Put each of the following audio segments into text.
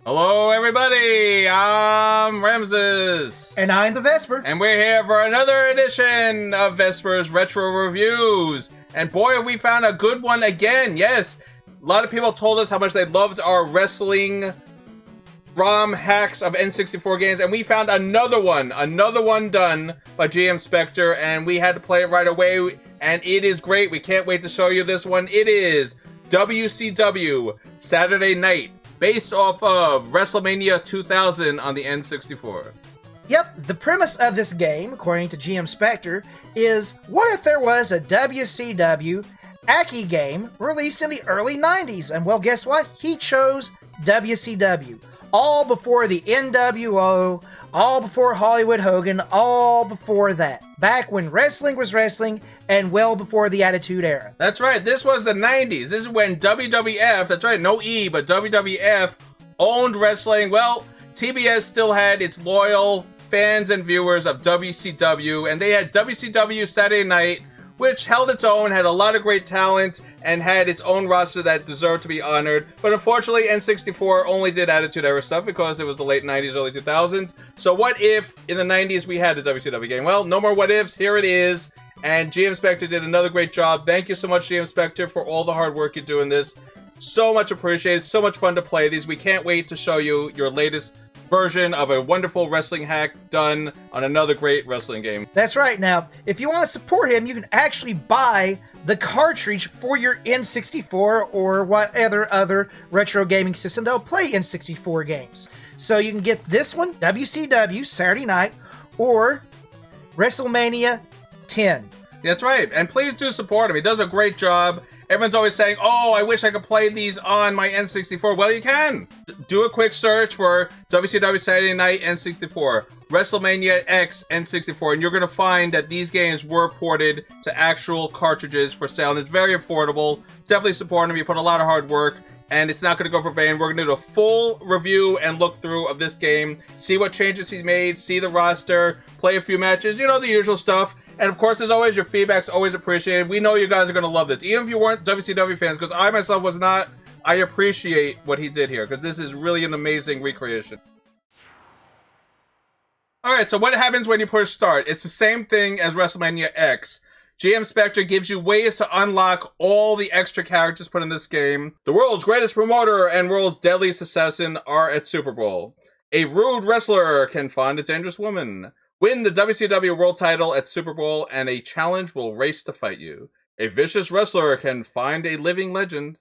Hello, everybody. I'm Ramsis. And I'm TheVespor. And we're here for another edition of Vesper's Retro Reviews. And boy, have we found a good one again. Yes, a lot of people told us how much they loved our wrestling ROM hacks of N64 games. And we found another one done by GM Spectre. And we had to play it right away. And it is great. We can't wait to show you this one. It is WCW Saturday Night, based off of Wrestlemania 2000 on the N64. Yep, the premise of this game, according to GM Spectre, is what if there was a WCW Aki game released in the early 90s? And well, guess what? He chose WCW. All before the NWO, all before Hollywood Hogan, all before that. Back when wrestling was wrestling, and well before the Attitude Era. That's right, this was the 90s. This is when WWF, that's right, no E, but WWF owned wrestling. Well, TBS still had its loyal fans and viewers of WCW, and they had WCW Saturday Night, which held its own, had a lot of great talent, and had its own roster that deserved to be honored. But unfortunately, N64 only did Attitude Era stuff because it was the late 90s, early 2000s. So what if in the 90s we had a WCW game? Well, no more what ifs, here it is. And GM Spectre did another great job. Thank you so much, GM Spectre, for all the hard work you do in this. So much appreciated. So much fun to play these. We can't wait to show you your latest version of a wonderful wrestling hack done on another great wrestling game. That's right. Now, if you want to support him, you can actually buy the cartridge for your N64 or whatever other retro gaming system that'll play N64 games. So you can get this one, WCW Saturday Night, or Wrestlemania 10. That's right, and please do support him. He does a great job. Everyone's always saying, oh, I wish I could play these on my N64. Well, you can. Do a quick search for WCW Saturday Night N64, WrestleMania X N64, and you're going to find that these games were ported to actual cartridges for sale, and it's very affordable. Definitely support him. He put a lot of hard work, and it's not going to go for vain. We're going to do a full review and look through of this game, see what changes he's made, see the roster, play a few matches, you know, the usual stuff. And of course, as always, your feedback's always appreciated. We know you guys are going to love this. Even if you weren't WCW fans, because I myself was not, I appreciate what he did here, because this is really an amazing recreation. Alright, so what happens when you push start? It's the same thing as WrestleMania X. GM Spectre gives you ways to unlock all the extra characters put in this game. The world's greatest promoter and world's deadliest assassin are at Super Bowl. A rude wrestler can find a dangerous woman. Win the WCW World title at Super Bowl and a challenge will race to fight you. A vicious wrestler can find a living legend.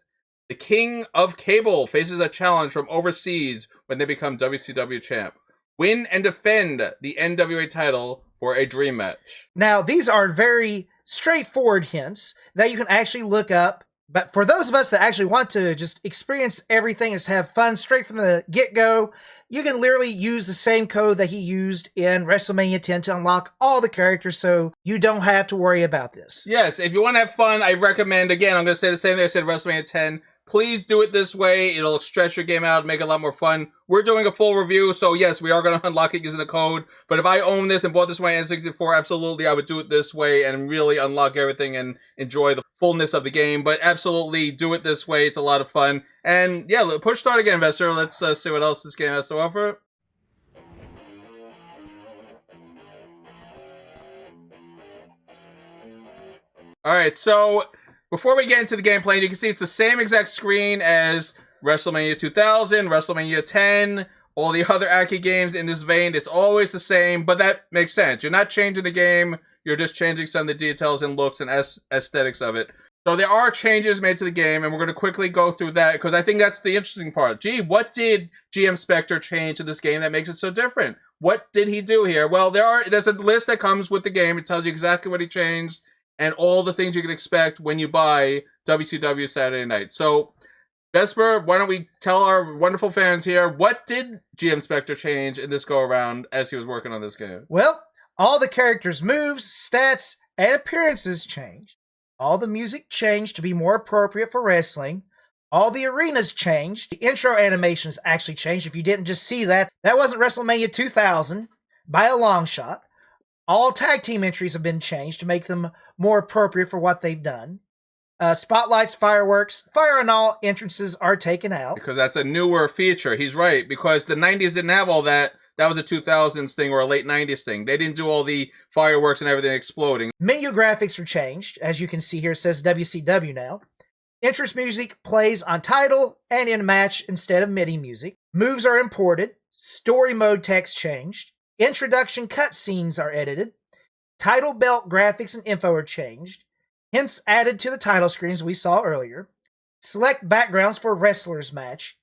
The King of Cable faces a challenge from overseas when they become WCW champ. Win and defend the NWA title for a dream match. Now, these are very straightforward hints that you can actually look up. But for those of us that actually want to just experience everything and just have fun straight from the get-go, you can literally use the same code that he used in WrestleMania 10 to unlock all the characters, so you don't have to worry about this. Yes, if you want to have fun, I recommend, again, I'm going to say the same thing I said WrestleMania 10. Please do it this way. It'll stretch your game out, make it a lot more fun. We're doing a full review, so yes, we are going to unlock it using the code. But if I own this and bought this on my N64, absolutely, I would do it this way and really unlock everything and enjoy the fullness of the game. But absolutely, do it this way. It's a lot of fun. And yeah, push start again, Vespor. Let's see what else this game has to offer. Alright, so before we get into the gameplay, you can see it's the same exact screen as WrestleMania 2000, WrestleMania 10, all the other Aki games in this vein. It's always the same, but that makes sense. You're not changing the game, you're just changing some of the details and looks and aesthetics of it. So there are changes made to the game, and we're going to quickly go through that, because I think that's the interesting part. Gee, what did GM Spectre change in this game that makes it so different? What did he do here? Well, there's a list that comes with the game. It tells you exactly what he changed, and all the things you can expect when you buy WCW Saturday Night. So, Vespor, why don't we tell our wonderful fans here, what did GM Spectre change in this go-around as he was working on this game? Well, all the characters' moves, stats, and appearances changed. All the music changed to be more appropriate for wrestling. All the arenas changed. The intro animations actually changed. If you didn't just see that, that wasn't WrestleMania 2000 by a long shot. All tag team entries have been changed to make them more appropriate for what they've done. Spotlights, fireworks, fire and all entrances are taken out. Because that's a newer feature. He's right. Because the 90s didn't have all that. That was a 2000s thing or a late 90s thing. They didn't do all the fireworks and everything exploding. Menu graphics are changed. As you can see here, it says WCW now. Entrance music plays on title and in match instead of MIDI music. Moves are imported. Story mode text changed. Introduction cutscenes are edited. Title belt graphics and info are changed. Hints added to the title screens we saw earlier. Select backgrounds for wrestlers match.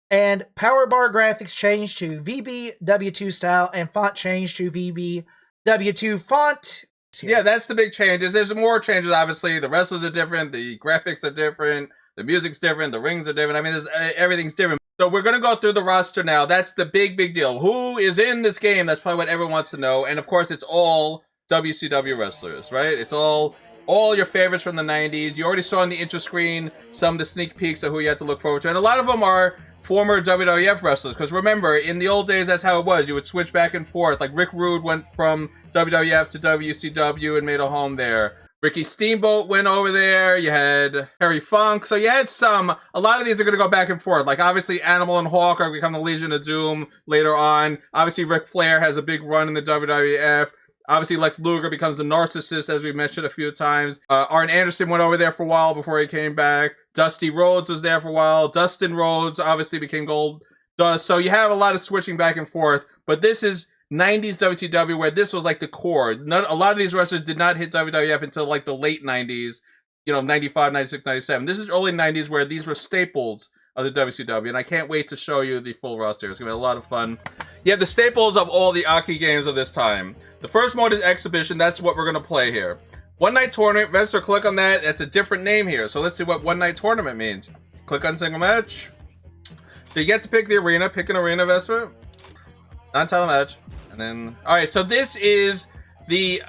And power bar graphics changed to VBW2 style and font changed to VBW2 font. Yeah, that's the big changes. There's more changes, obviously. The wrestlers are different. The graphics are different. The music's different. The rings are different. I mean, everything's different. So we're going to go through the roster now. That's the big deal. Who is in this game? That's probably what everyone wants to know. And of course, it's all WCW wrestlers, right? It's all your favorites from the 90s. You already saw on the intro screen some of the sneak peeks of who you had to look forward to. And a lot of them are former WWF wrestlers. Because remember, in the old days, that's how it was. You would switch back and forth. Like Rick Rude went from WWF to WCW and made a home there. Ricky Steamboat went over there. You had Harry Funk. So you had a lot of these are going to go back and forth. Like obviously Animal and Hawk are become the Legion of Doom later on. Obviously Ric Flair has a big run in the WWF. Obviously Lex Luger becomes the Narcissist, as we mentioned a few times. Arn Anderson went over there for a while before he came back. Dusty Rhodes was there for a while. Dustin Rhodes obviously became Gold Dust. So you have a lot of switching back and forth. But this is 90s WCW, where this was like the core. A lot of these wrestlers did not hit WWF until like the late 90s, 95, 96, 97. This is early 90s where these were staples of the WCW, and I can't wait to show you the full roster. It's going to be a lot of fun. You have the staples of all the Aki games of this time. The first mode is Exhibition. That's what we're going to play here. One Night Tournament. Vespor, click on that. That's a different name here. So let's see what One Night Tournament means. Click on Single Match. So you get to pick the arena. Pick an arena, Vespor. Non-title match. And then, alright, so this is the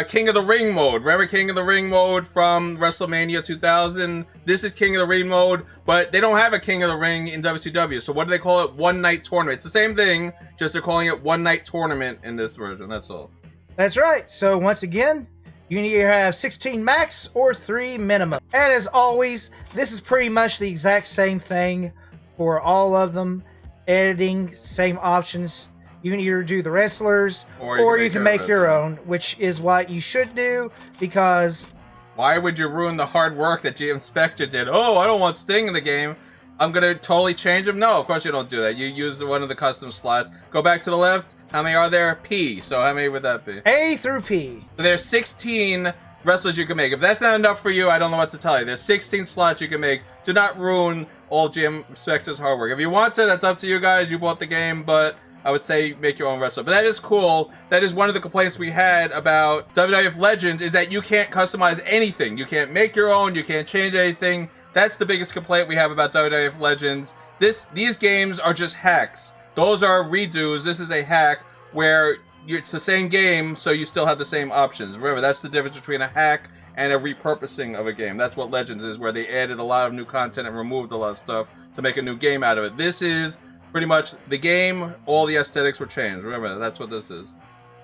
King of the Ring mode. Remember King of the Ring mode from WrestleMania 2000? This is King of the Ring mode, but they don't have a King of the Ring in WCW. So what do they call it? One Night Tournament. It's the same thing, just they're calling it One Night Tournament in this version. That's all. That's right. So once again, You can either have 16 max or 3 minimum. And as always, this is pretty much the exact same thing for all of them. Editing, same options. You can either do the wrestlers or you can make your own, which is what you should do because... Why would you ruin the hard work that GM Spectre did? Oh, I don't want Sting in the game. I'm going to totally change him. No, of course you don't do that. You use one of the custom slots. Go back to the left. How many are there? P. So how many would that be? A through P. So there's 16 wrestlers you can make. If that's not enough for you, I don't know what to tell you. There's 16 slots you can make. Do not ruin all GM Spectre's hard work. If you want to, that's up to you guys. You bought the game, but I would say make your own wrestler. But that is cool. That is one of the complaints we had about WWF Legends is that you can't customize anything. You can't make your own. You can't change anything. That's the biggest complaint we have about WWF Legends. These games are just hacks. Those are redos. This is a hack where it's the same game, so you still have the same options. Remember, that's the difference between a hack and a repurposing of a game. That's what Legends is, where they added a lot of new content and removed a lot of stuff to make a new game out of it. This is pretty much the game. All the aesthetics were changed. Remember, that's what this is.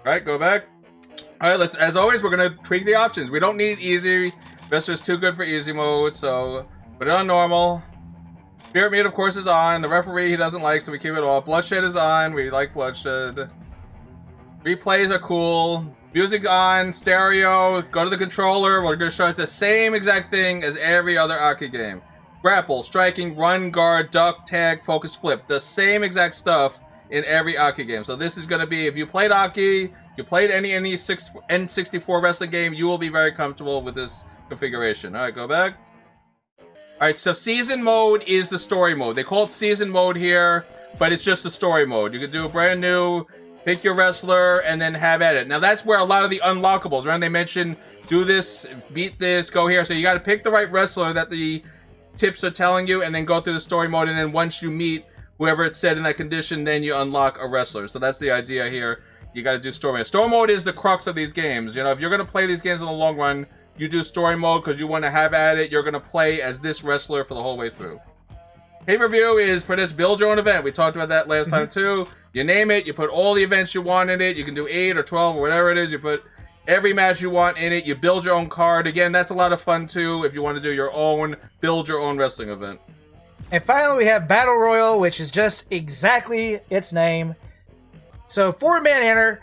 All right, go back. All right, as always, we're going to tweak the options. We don't need easy. Vespor is too good for easy mode, so put it on normal. Spirit Meat, of course, is on. The referee he doesn't like, so we keep it off. Bloodshed is on. We like Bloodshed. Replays are cool. Music on. Stereo. Go to the controller. We're going to show us the same exact thing as every other Aki game. Grapple, striking, run, guard, duck, tag, focus, flip. The same exact stuff in every Aki game. So this is going to be, if you played Aki, you played any N64 wrestling game, you will be very comfortable with this configuration. All right, go back. All right, so season mode is the story mode. They call it season mode here, but it's just the story mode. You can do a brand new, pick your wrestler, and then have at it. Now, that's where a lot of the unlockables, remember they mentioned, do this, beat this, go here. So you got to pick the right wrestler that the tips are telling you, and then go through the story mode, and then once you meet whoever it said in that condition, then you unlock a wrestler. So that's the idea here. You got to do story mode. Story mode is the crux of these games. You know, if you're going to play these games in the long run, you do story mode because you want to have at it. You're going to play as this wrestler for the whole way through. Pay-per-view is pretty much build your own event. We talked about that last time too. You name it. You put all the events you want in it. You can do 8 or 12 or whatever it is. You put every match you want in it. You build your own card. Again, that's a lot of fun too if you want to do your own, build your own wrestling event. And finally, we have Battle Royal, which is just exactly its name. So 4 men enter.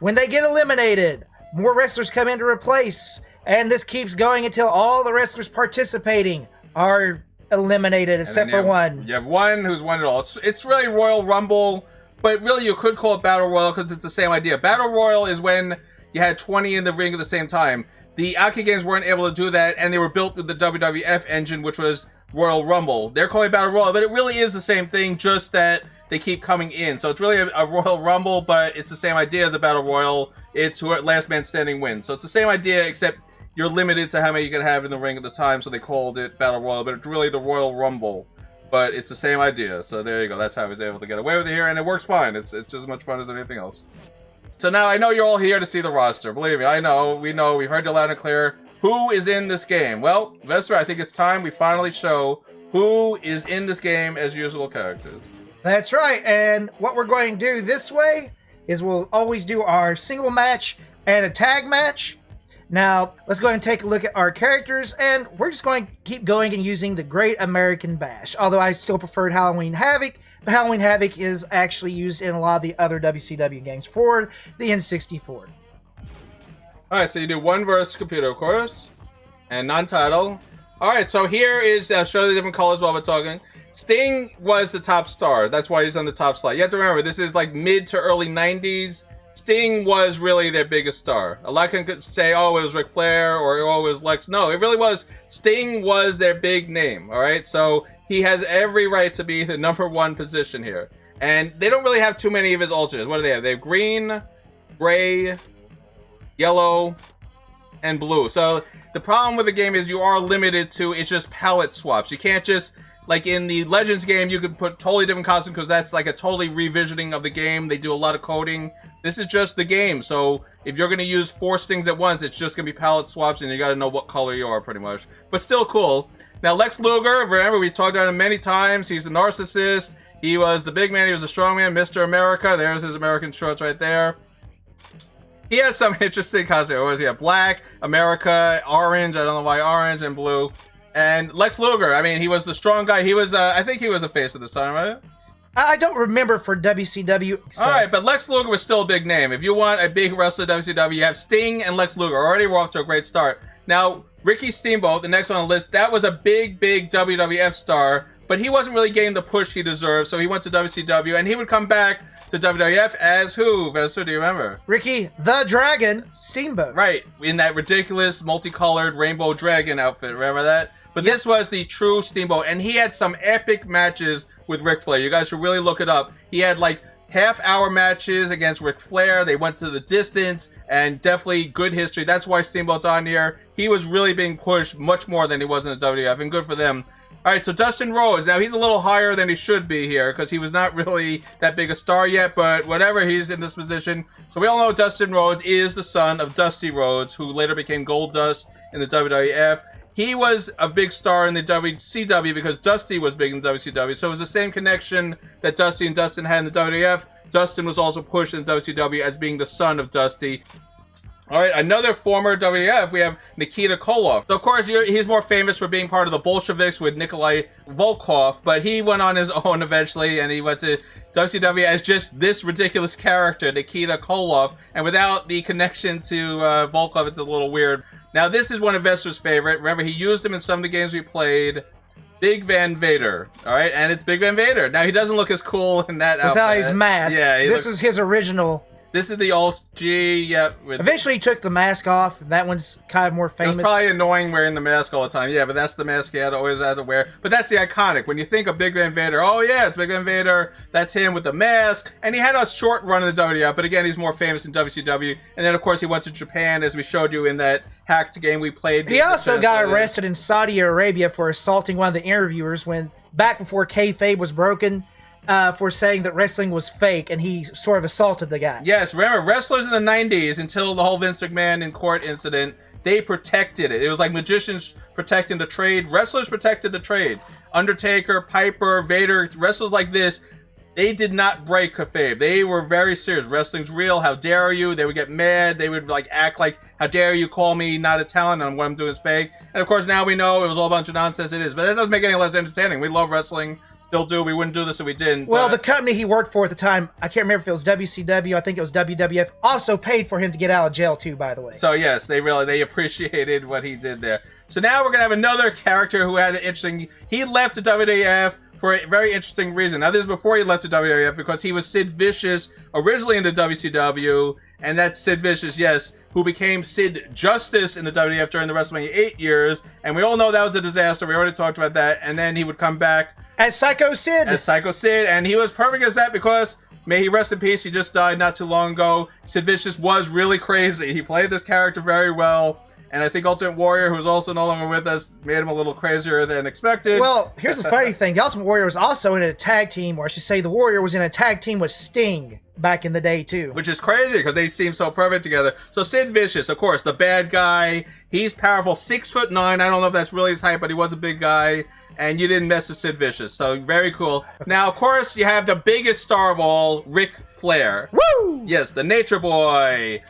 When they get eliminated, more wrestlers come in to replace. And this keeps going until all the wrestlers participating are eliminated, except for one. You have one who's won it all. It's really Royal Rumble, but really you could call it Battle Royal because it's the same idea. Battle Royal is when you had 20 in the ring at the same time. The Aki games weren't able to do that, and they were built with the WWF engine, which was Royal Rumble. They're calling it Battle Royal, but it really is the same thing, just that they keep coming in. So it's really a Royal Rumble, but it's the same idea as a Battle Royal. It's who last man standing wins. So it's the same idea, except you're limited to how many you can have in the ring at the time, so they called it Battle Royal, but it's really the Royal Rumble. But it's the same idea, so there you go. That's how he was able to get away with it here, and it works fine. It's just as much fun as anything else. So now I know you're all here to see the roster. Believe me, I know, we heard you loud and clear. Who is in this game? Well, Vespor, I think it's time we finally show who is in this game as usual characters. That's right, and what we're going to do this way is we'll always do our single match and a tag match. Now, let's go ahead and take a look at our characters, and we're just going to keep going and using the Great American Bash. Although I still preferred Halloween Havoc, but Halloween Havoc is actually used in a lot of the other WCW games for the N64. Alright, so you do one versus computer, of course, and non-title. Alright, so here is, I'll show you the different colors while we're talking. Sting was the top star, that's why he's on the top slot. You have to remember, this is like mid to early 90s. Sting was really their biggest star. A lot can say, oh, it was Ric Flair, or oh, it was Lex. No, it really was. Sting was their big name, all right? So he has every right to be the #1 position here. And they don't really have too many of his alternates. What do they have? They have green, gray, yellow, and blue. So the problem with the game is you are limited to, it's just palette swaps. You can't just, like in the Legends game, you could put totally different costumes because that's like a totally revisioning of the game. They do a lot of coding. This is just the game, so if you're going to use 4 Stings at once, it's just going to be palette swaps, and you got to know what color you are, pretty much. But still cool. Now, Lex Luger, remember, we talked about him many times. He's a narcissist. He was the big man. He was a strong man, Mr. America. There's his American shorts right there. He has some interesting costumes. What was he? Black, America, orange. I don't know why orange and blue. And Lex Luger. I mean, he was the strong guy. He was, I think he was a face at the time, right? I don't remember for WCW. So. All right, but Lex Luger was still a big name. If you want a big wrestler at WCW, you have Sting and Lex Luger. Already we're off to a great start. Now, Ricky Steamboat, the next one on the list, that was a big WWF star, but he wasn't really getting the push he deserved, so he went to WCW, and he would come back to WWF as who? Vespor, do you remember? Ricky the Dragon Steamboat. Right, in that ridiculous multicolored rainbow dragon outfit. Remember that? But this was the true Steamboat, and he had some epic matches with Ric Flair. You guys should really look it up. He had like half-hour matches against Ric Flair. They went to the distance, and definitely good history. That's why Steamboat's on here. He was really being pushed much more than he was in the WWF, and good for them. All right, so Dustin Rhodes. Now, he's a little higher than he should be here because he was not really that big a star yet, but whatever, he's in this position. So we all know Dustin Rhodes is the son of Dusty Rhodes, who later became Goldust in the WWF. He was a big star in the WCW because Dusty was big in the WCW. So it was the same connection that Dusty and Dustin had in the WWF. Dustin was also pushed in WCW as being the son of Dusty. All right, another former WWF, we have Nikita Koloff. So of course, he's more famous for being part of the Bolsheviks with Nikolai Volkov, but he went on his own eventually, and he went to WCW as just this ridiculous character, Nikita Koloff, and without the connection to Volkov, it's a little weird. Now, this is one of Vester's favorite. Remember, he used him in some of the games we played. Big Van Vader, all right? And it's Big Van Vader. Now, he doesn't look as cool in that outfit. Without his mask. Yeah, this is his original. This is the old G, yep. Eventually, he took the mask off. And that one's kind of more famous. It was probably annoying wearing the mask all the time. Yeah, but that's the mask he always had to wear. But that's the iconic. When you think of Big Van Vader, oh yeah, it's Big Van Vader. That's him with the mask. And he had a short run in the WWF, but again, he's more famous in WCW. And then, of course, he went to Japan, as we showed you in that hacked game we played. He also got arrested in Saudi Arabia for assaulting one of the interviewers back before kayfabe was broken. For saying that wrestling was fake, and he sort of assaulted the guy. Yes, remember, wrestlers in the 90s, until the whole Vince McMahon in court incident, they protected it. It was like magicians protecting the trade. Wrestlers protected the trade. Undertaker, Piper, Vader, wrestlers like this, they did not break kayfabe. They were very serious. Wrestling's real. How dare you? They would get mad. They would like act like, how dare you call me not a talent and what I'm doing is fake. And of course, now we know it was all a bunch of nonsense. It is. But that doesn't make it any less entertaining. We love wrestling. Still do. We wouldn't do this if we didn't. Well, the company he worked for at the time, I can't remember if it was WCW, I think it was WWF, also paid for him to get out of jail too, by the way. So yes, they appreciated what he did there. So now we're going to have another character who had an interesting... He left the WWF for a very interesting reason. Now, this is before he left the WWF because he was Sid Vicious originally in the WCW, and that's Sid Vicious, yes, who became Sid Justice in the WWF during the Wrestlemania 8 years, and we all know that was a disaster. We already talked about that, and then he would come back as Psycho Sid. As Psycho Sid, and he was perfect as that because, may he rest in peace, he just died not too long ago. Sid Vicious was really crazy. He played this character very well, and I think Ultimate Warrior, who's also no longer with us, made him a little crazier than expected. Well, here's the funny thing. The Ultimate Warrior was also in a tag team, or I should say the Warrior was in a tag team with Sting back in the day, too. Which is crazy, because they seem so perfect together. So Sid Vicious, of course, the bad guy. He's powerful, 6'9". I don't know if that's really his height, but he was a big guy. And you didn't mess with Sid Vicious, so very cool. Now, of course, you have the biggest star of all, Ric Flair. Woo! Yes, the Nature Boy.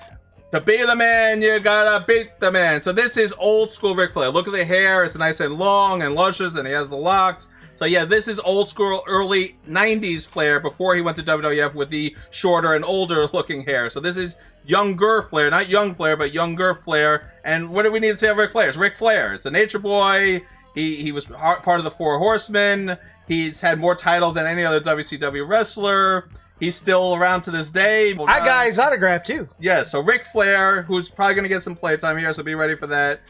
To be the man, you gotta beat the man. So this is old school Ric Flair. Look at the hair, it's nice and long and luscious, and he has the locks. So yeah, this is old school, early 90s Flair before he went to WWF with the shorter and older looking hair. So this is younger Flair, not young Flair, but younger Flair. And what do we need to say of Ric Flair? It's Ric Flair. It's a Nature Boy. He was part of the Four Horsemen. He's had more titles than any other WCW wrestler. He's still around to this day. I got his autograph, too. Yeah, so Ric Flair, who's probably going to get some playtime here, so be ready for that.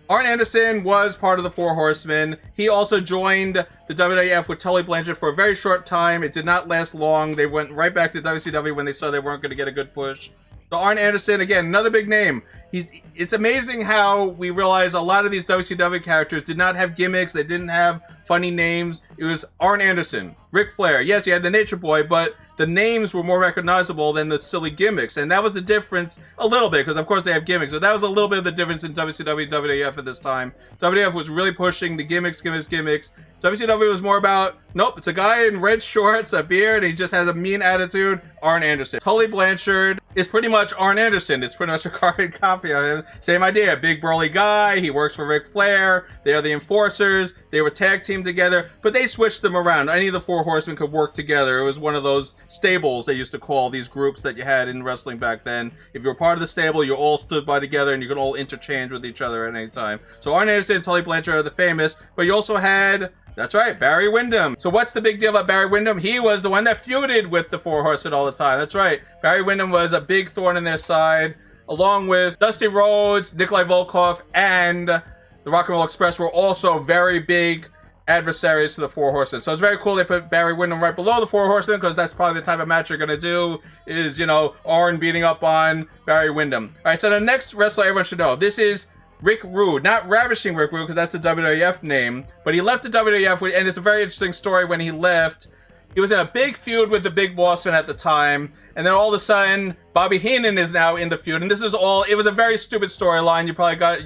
Arn Anderson was part of the Four Horsemen. He also joined the WWF with Tully Blanchard for a very short time. It did not last long. They went right back to WCW when they saw they weren't going to get a good push. So Arn Anderson, again, another big name. It's amazing how we realize a lot of these WCW characters did not have gimmicks. They didn't have funny names. It was Arn Anderson, Ric Flair. Yes, you had the Nature Boy, but the names were more recognizable than the silly gimmicks. And that was the difference a little bit, because of course they have gimmicks. So that was a little bit of the difference in WCW and WWF at this time. WWF was really pushing the gimmicks. WCW was more about, nope, it's a guy in red shorts, a beard, and he just has a mean attitude. Arn Anderson. Tully Blanchard, is pretty much Arn Anderson. It's pretty much a carbon copy of him. Same idea. Big burly guy. He works for Ric Flair. They are the Enforcers. They were tag team together, but they switched them around. Any of the Four Horsemen could work together. It was one of those stables they used to call these groups that you had in wrestling back then. If you were part of the stable, you all stood by together and you could all interchange with each other at any time. So Arn Anderson and Tully Blanchard are the famous, but you also had... That's right, Barry Windham. So what's the big deal about Barry Windham? He was the one that feuded with the Four Horsemen all the time. That's right. Barry Windham was a big thorn in their side, along with Dusty Rhodes, Nikolai Volkov, and the Rock and Roll Express were also very big adversaries to the Four Horsemen. So it's very cool they put Barry Windham right below the Four Horsemen, because that's probably the type of match you're going to do, is, you know, Arn beating up on Barry Windham. All right, so the next wrestler everyone should know, this is Rick Rude, not Ravishing Rick Rude, because that's the WWF name, but he left the WWF, and it's a very interesting story when he left. He was in a big feud with the Big Bossman at the time, and then all of a sudden, Bobby Heenan is now in the feud, and this is all, it was a very stupid storyline.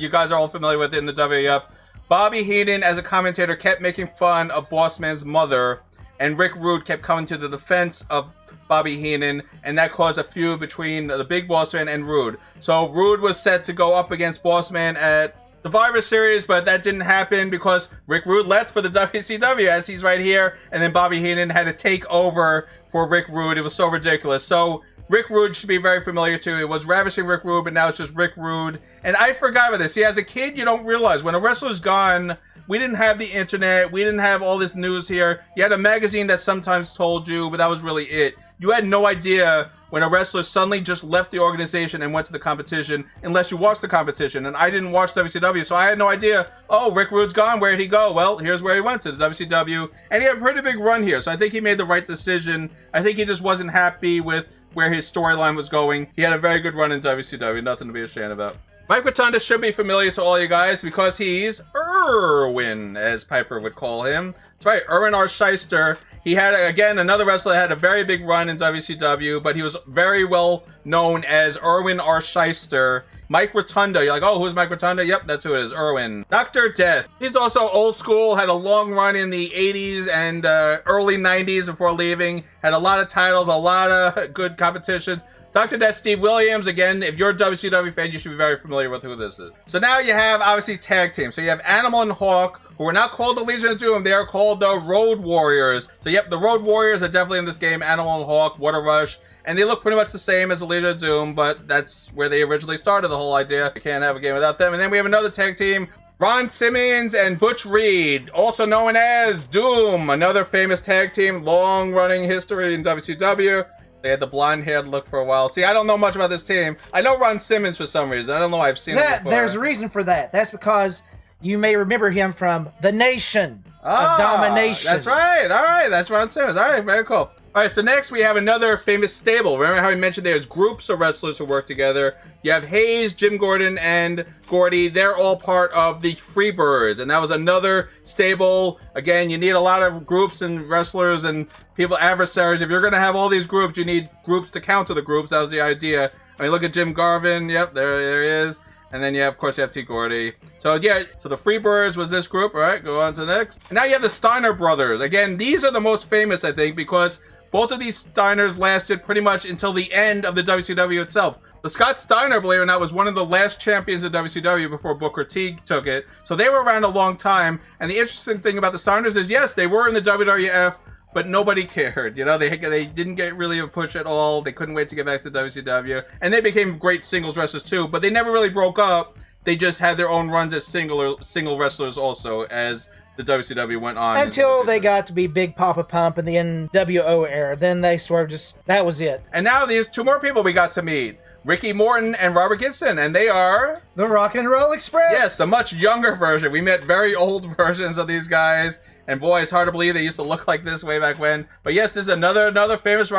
You guys are all familiar with it in the WWF. Bobby Heenan, as a commentator, kept making fun of Bossman's mother, and Rick Rude kept coming to the defense of Bobby Heenan, and that caused a feud between the Big Bossman and Rude. So Rude was set to go up against Bossman at Survivor Series, but that didn't happen because Rick Rude left for the WCW, as he's right here, and then Bobby Heenan had to take over for Rick Rude. It was so ridiculous. So Rick Rude should be very familiar to. It was Ravishing Rick Rude, but now it's just Rick Rude. And I forgot about this. See, as a kid, you don't realize when a wrestler's gone, we didn't have the internet. We didn't have all this news here. You had a magazine that sometimes told you, but that was really it. You had no idea when a wrestler suddenly just left the organization and went to the competition unless you watched the competition. And I didn't watch WCW, so I had no idea, oh, Rick Rude's gone, where'd he go? Well, here's where he went, to the WCW. And he had a pretty big run here, so I think he made the right decision. I think he just wasn't happy with where his storyline was going. He had a very good run in WCW, nothing to be ashamed about. Mike Rotunda should be familiar to all you guys because he's Irwin, as Piper would call him. That's right, Irwin R. Shyster. He had, again, another wrestler that had a very big run in WCW, but he was very well known as Irwin R. Shyster. Mike Rotunda. You're like, oh, who's Mike Rotunda? Yep, that's who it is, Irwin. Dr. Death. He's also old school, had a long run in the 80s and early 90s before leaving. Had a lot of titles, a lot of good competition. Dr. Death, Steve Williams. Again, if you're a WCW fan, you should be very familiar with who this is. So now you have, obviously, tag teams. So you have Animal and Hawk, who are not called the Legion of Doom. They are called the Road Warriors. So, yep, the Road Warriors are definitely in this game. Animal and Hawk, Water Rush. And they look pretty much the same as the Legion of Doom, but that's where they originally started the whole idea. You can't have a game without them. And then we have another tag team, Ron Simmons and Butch Reed, also known as Doom. Another famous tag team, long-running history in WCW. They had the blonde-haired look for a while. See, I don't know much about this team. I know Ron Simmons for some reason. I don't know why I've seen him before. There's a reason for that. That's because you may remember him from The Nation of Domination. That's right. All right. That's Ron Simmons. All right. Very cool. All right, so next we have another famous stable. Remember how we mentioned there's groups of wrestlers who work together? You have Hayes, Jim Gordon, and Gordy. They're all part of the Freebirds, and that was another stable. Again, you need a lot of groups and wrestlers and people, adversaries. If you're going to have all these groups, you need groups to counter the groups. That was the idea. I mean, look at Jim Garvin. Yep, there he is. And then, of course, you have T. Gordy. So, yeah, so the Freebirds was this group. All right, go on to the next. And now you have the Steiner brothers. Again, these are the most famous, I think, because both of these Steiners lasted pretty much until the end of the WCW itself. The Scott Steiner, believe it or not, was one of the last champions of WCW before Booker T took it. So they were around a long time. And the interesting thing about the Steiners is, yes, they were in the WWF, but nobody cared. You know, they didn't get really a push at all. They couldn't wait to get back to WCW. And they became great singles wrestlers too, but they never really broke up. They just had their own runs as single wrestlers also, as the WCW went on. Until they got to be Big Papa Pump in the NWO era. Then they sort of just, that was it. And now there's two more people we got to meet. Ricky Morton and Robert Gibson, and they are the Rock and Roll Express. Yes, the much younger version. We met very old versions of these guys, and boy, it's hard to believe they used to look like this way back when. But yes, this is another famous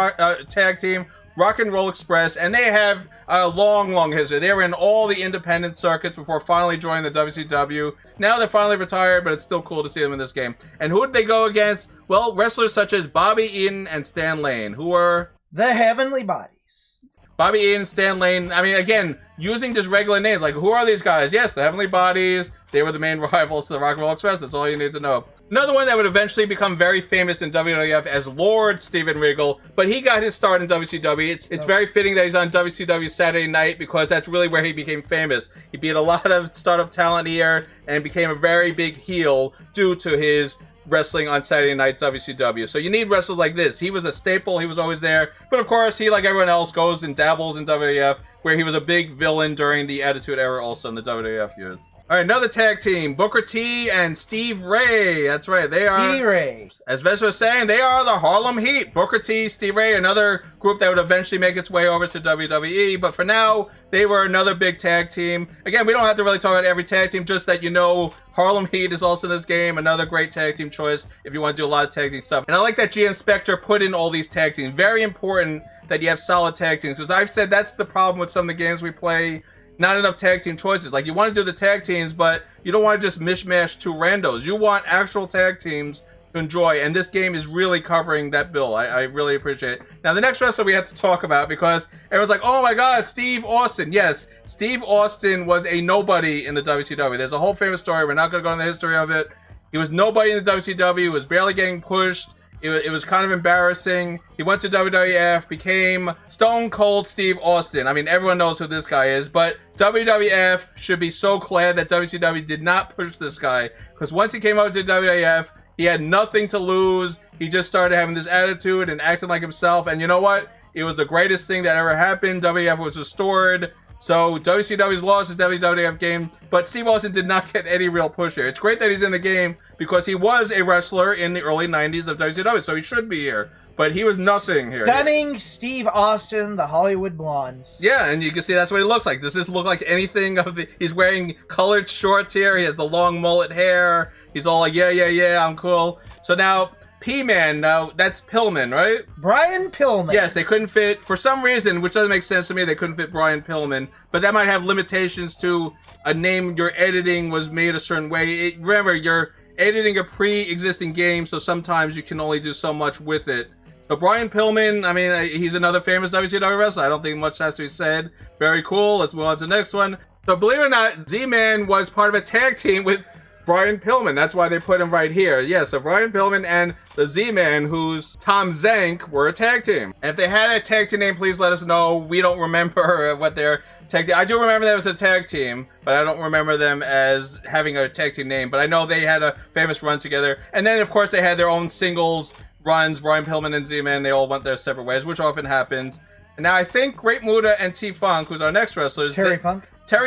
tag team, Rock and Roll Express, and they have a long history. They were in all the independent circuits before finally joining the WCW. Now they're finally retired, but it's still cool to see them in this game. And who did they go against? Well, wrestlers such as Bobby Eaton and Stan Lane, who were the Heavenly Bodies. Bobby Eaton, Stan Lane, I mean, again, using just regular names, like, who are these guys? Yes, the Heavenly Bodies, they were the main rivals to the Rock and Roll Express, that's all you need to know. Another one that would eventually become very famous in WWF as Lord Steven Regal, but he got his start in WCW. It's very fitting that he's on WCW Saturday Night because that's really where he became famous. He beat a lot of startup talent here and became a very big heel due to his wrestling on Saturday Night WCW. So you need wrestlers like this. He was a staple. He was always there. But of course, he, like everyone else, goes and dabbles in WWF, where he was a big villain during the Attitude Era also in the WWF years. All right, another tag team, Booker T and Steve Ray. That's right, they are. Steve Ray. As Vespor was saying, they are the Harlem Heat. Booker T, Steve Ray, another group that would eventually make its way over to WWE. But for now, they were another big tag team. Again, we don't have to really talk about every tag team, just that you know Harlem Heat is also in this game. Another great tag team choice if you want to do a lot of tag team stuff. And I like that GM Spectre put in all these tag teams. Very important that you have solid tag teams. Because I've said that's the problem with some of the games we play. Not enough tag team choices. Like, you want to do the tag teams, but you don't want to just mishmash two randos. You want actual tag teams to enjoy, and this game is really covering that bill. I really appreciate it. Now, the next wrestler we have to talk about, because everyone's like, oh my god, Steve Austin. Yes, Steve Austin was a nobody in the WCW. There's a whole famous story. We're not going to go into the history of it. He was nobody in the WCW. He was barely getting pushed. It was kind of embarrassing. He went to WWF, became Stone Cold Steve Austin. I mean, everyone knows who this guy is, but WWF should be so glad that WCW did not push this guy, because once he came over to WWF, he had nothing to lose. He just started having this attitude and acting like himself, and you know what? It was the greatest thing that ever happened. WWF was restored. So WCW's lost his WWF game, but Steve Austin did not get any real push here. It's great that he's in the game because he was a wrestler in the early 90s of WCW, so he should be here. But he was nothing here. Stunning Steve Austin, the Hollywood Blondes. Yeah, and you can see that's what he looks like. Does this look like anything of the... He's wearing colored shorts here. He has the long mullet hair. He's all like, yeah, I'm cool. So now... P-Man, now that's Pillman, right? Brian Pillman. Yes, they couldn't fit, for some reason, which doesn't make sense to me, they couldn't fit Brian Pillman, but that might have limitations to a name your editing was made a certain way. Remember, you're editing a pre-existing game, so sometimes you can only do so much with it. So Brian Pillman, I mean, he's another famous WCW wrestler. I don't think much has to be said. Very cool. Let's move on to the next one. So believe it or not, Z-Man was part of a tag team with Brian Pillman. That's why they put him right here. Yeah, so Brian Pillman and the Z-Man, who's Tom Zank, were a tag team. And if they had a tag team name, please let us know. We don't remember what their tag team... I do remember that it was a tag team, but I don't remember them as having a tag team name. But I know they had a famous run together. And then, of course, they had their own singles runs. Brian Pillman and Z-Man, they all went their separate ways, which often happens. And now I think Great Muta and T-Funk, who's our next wrestlers... Terry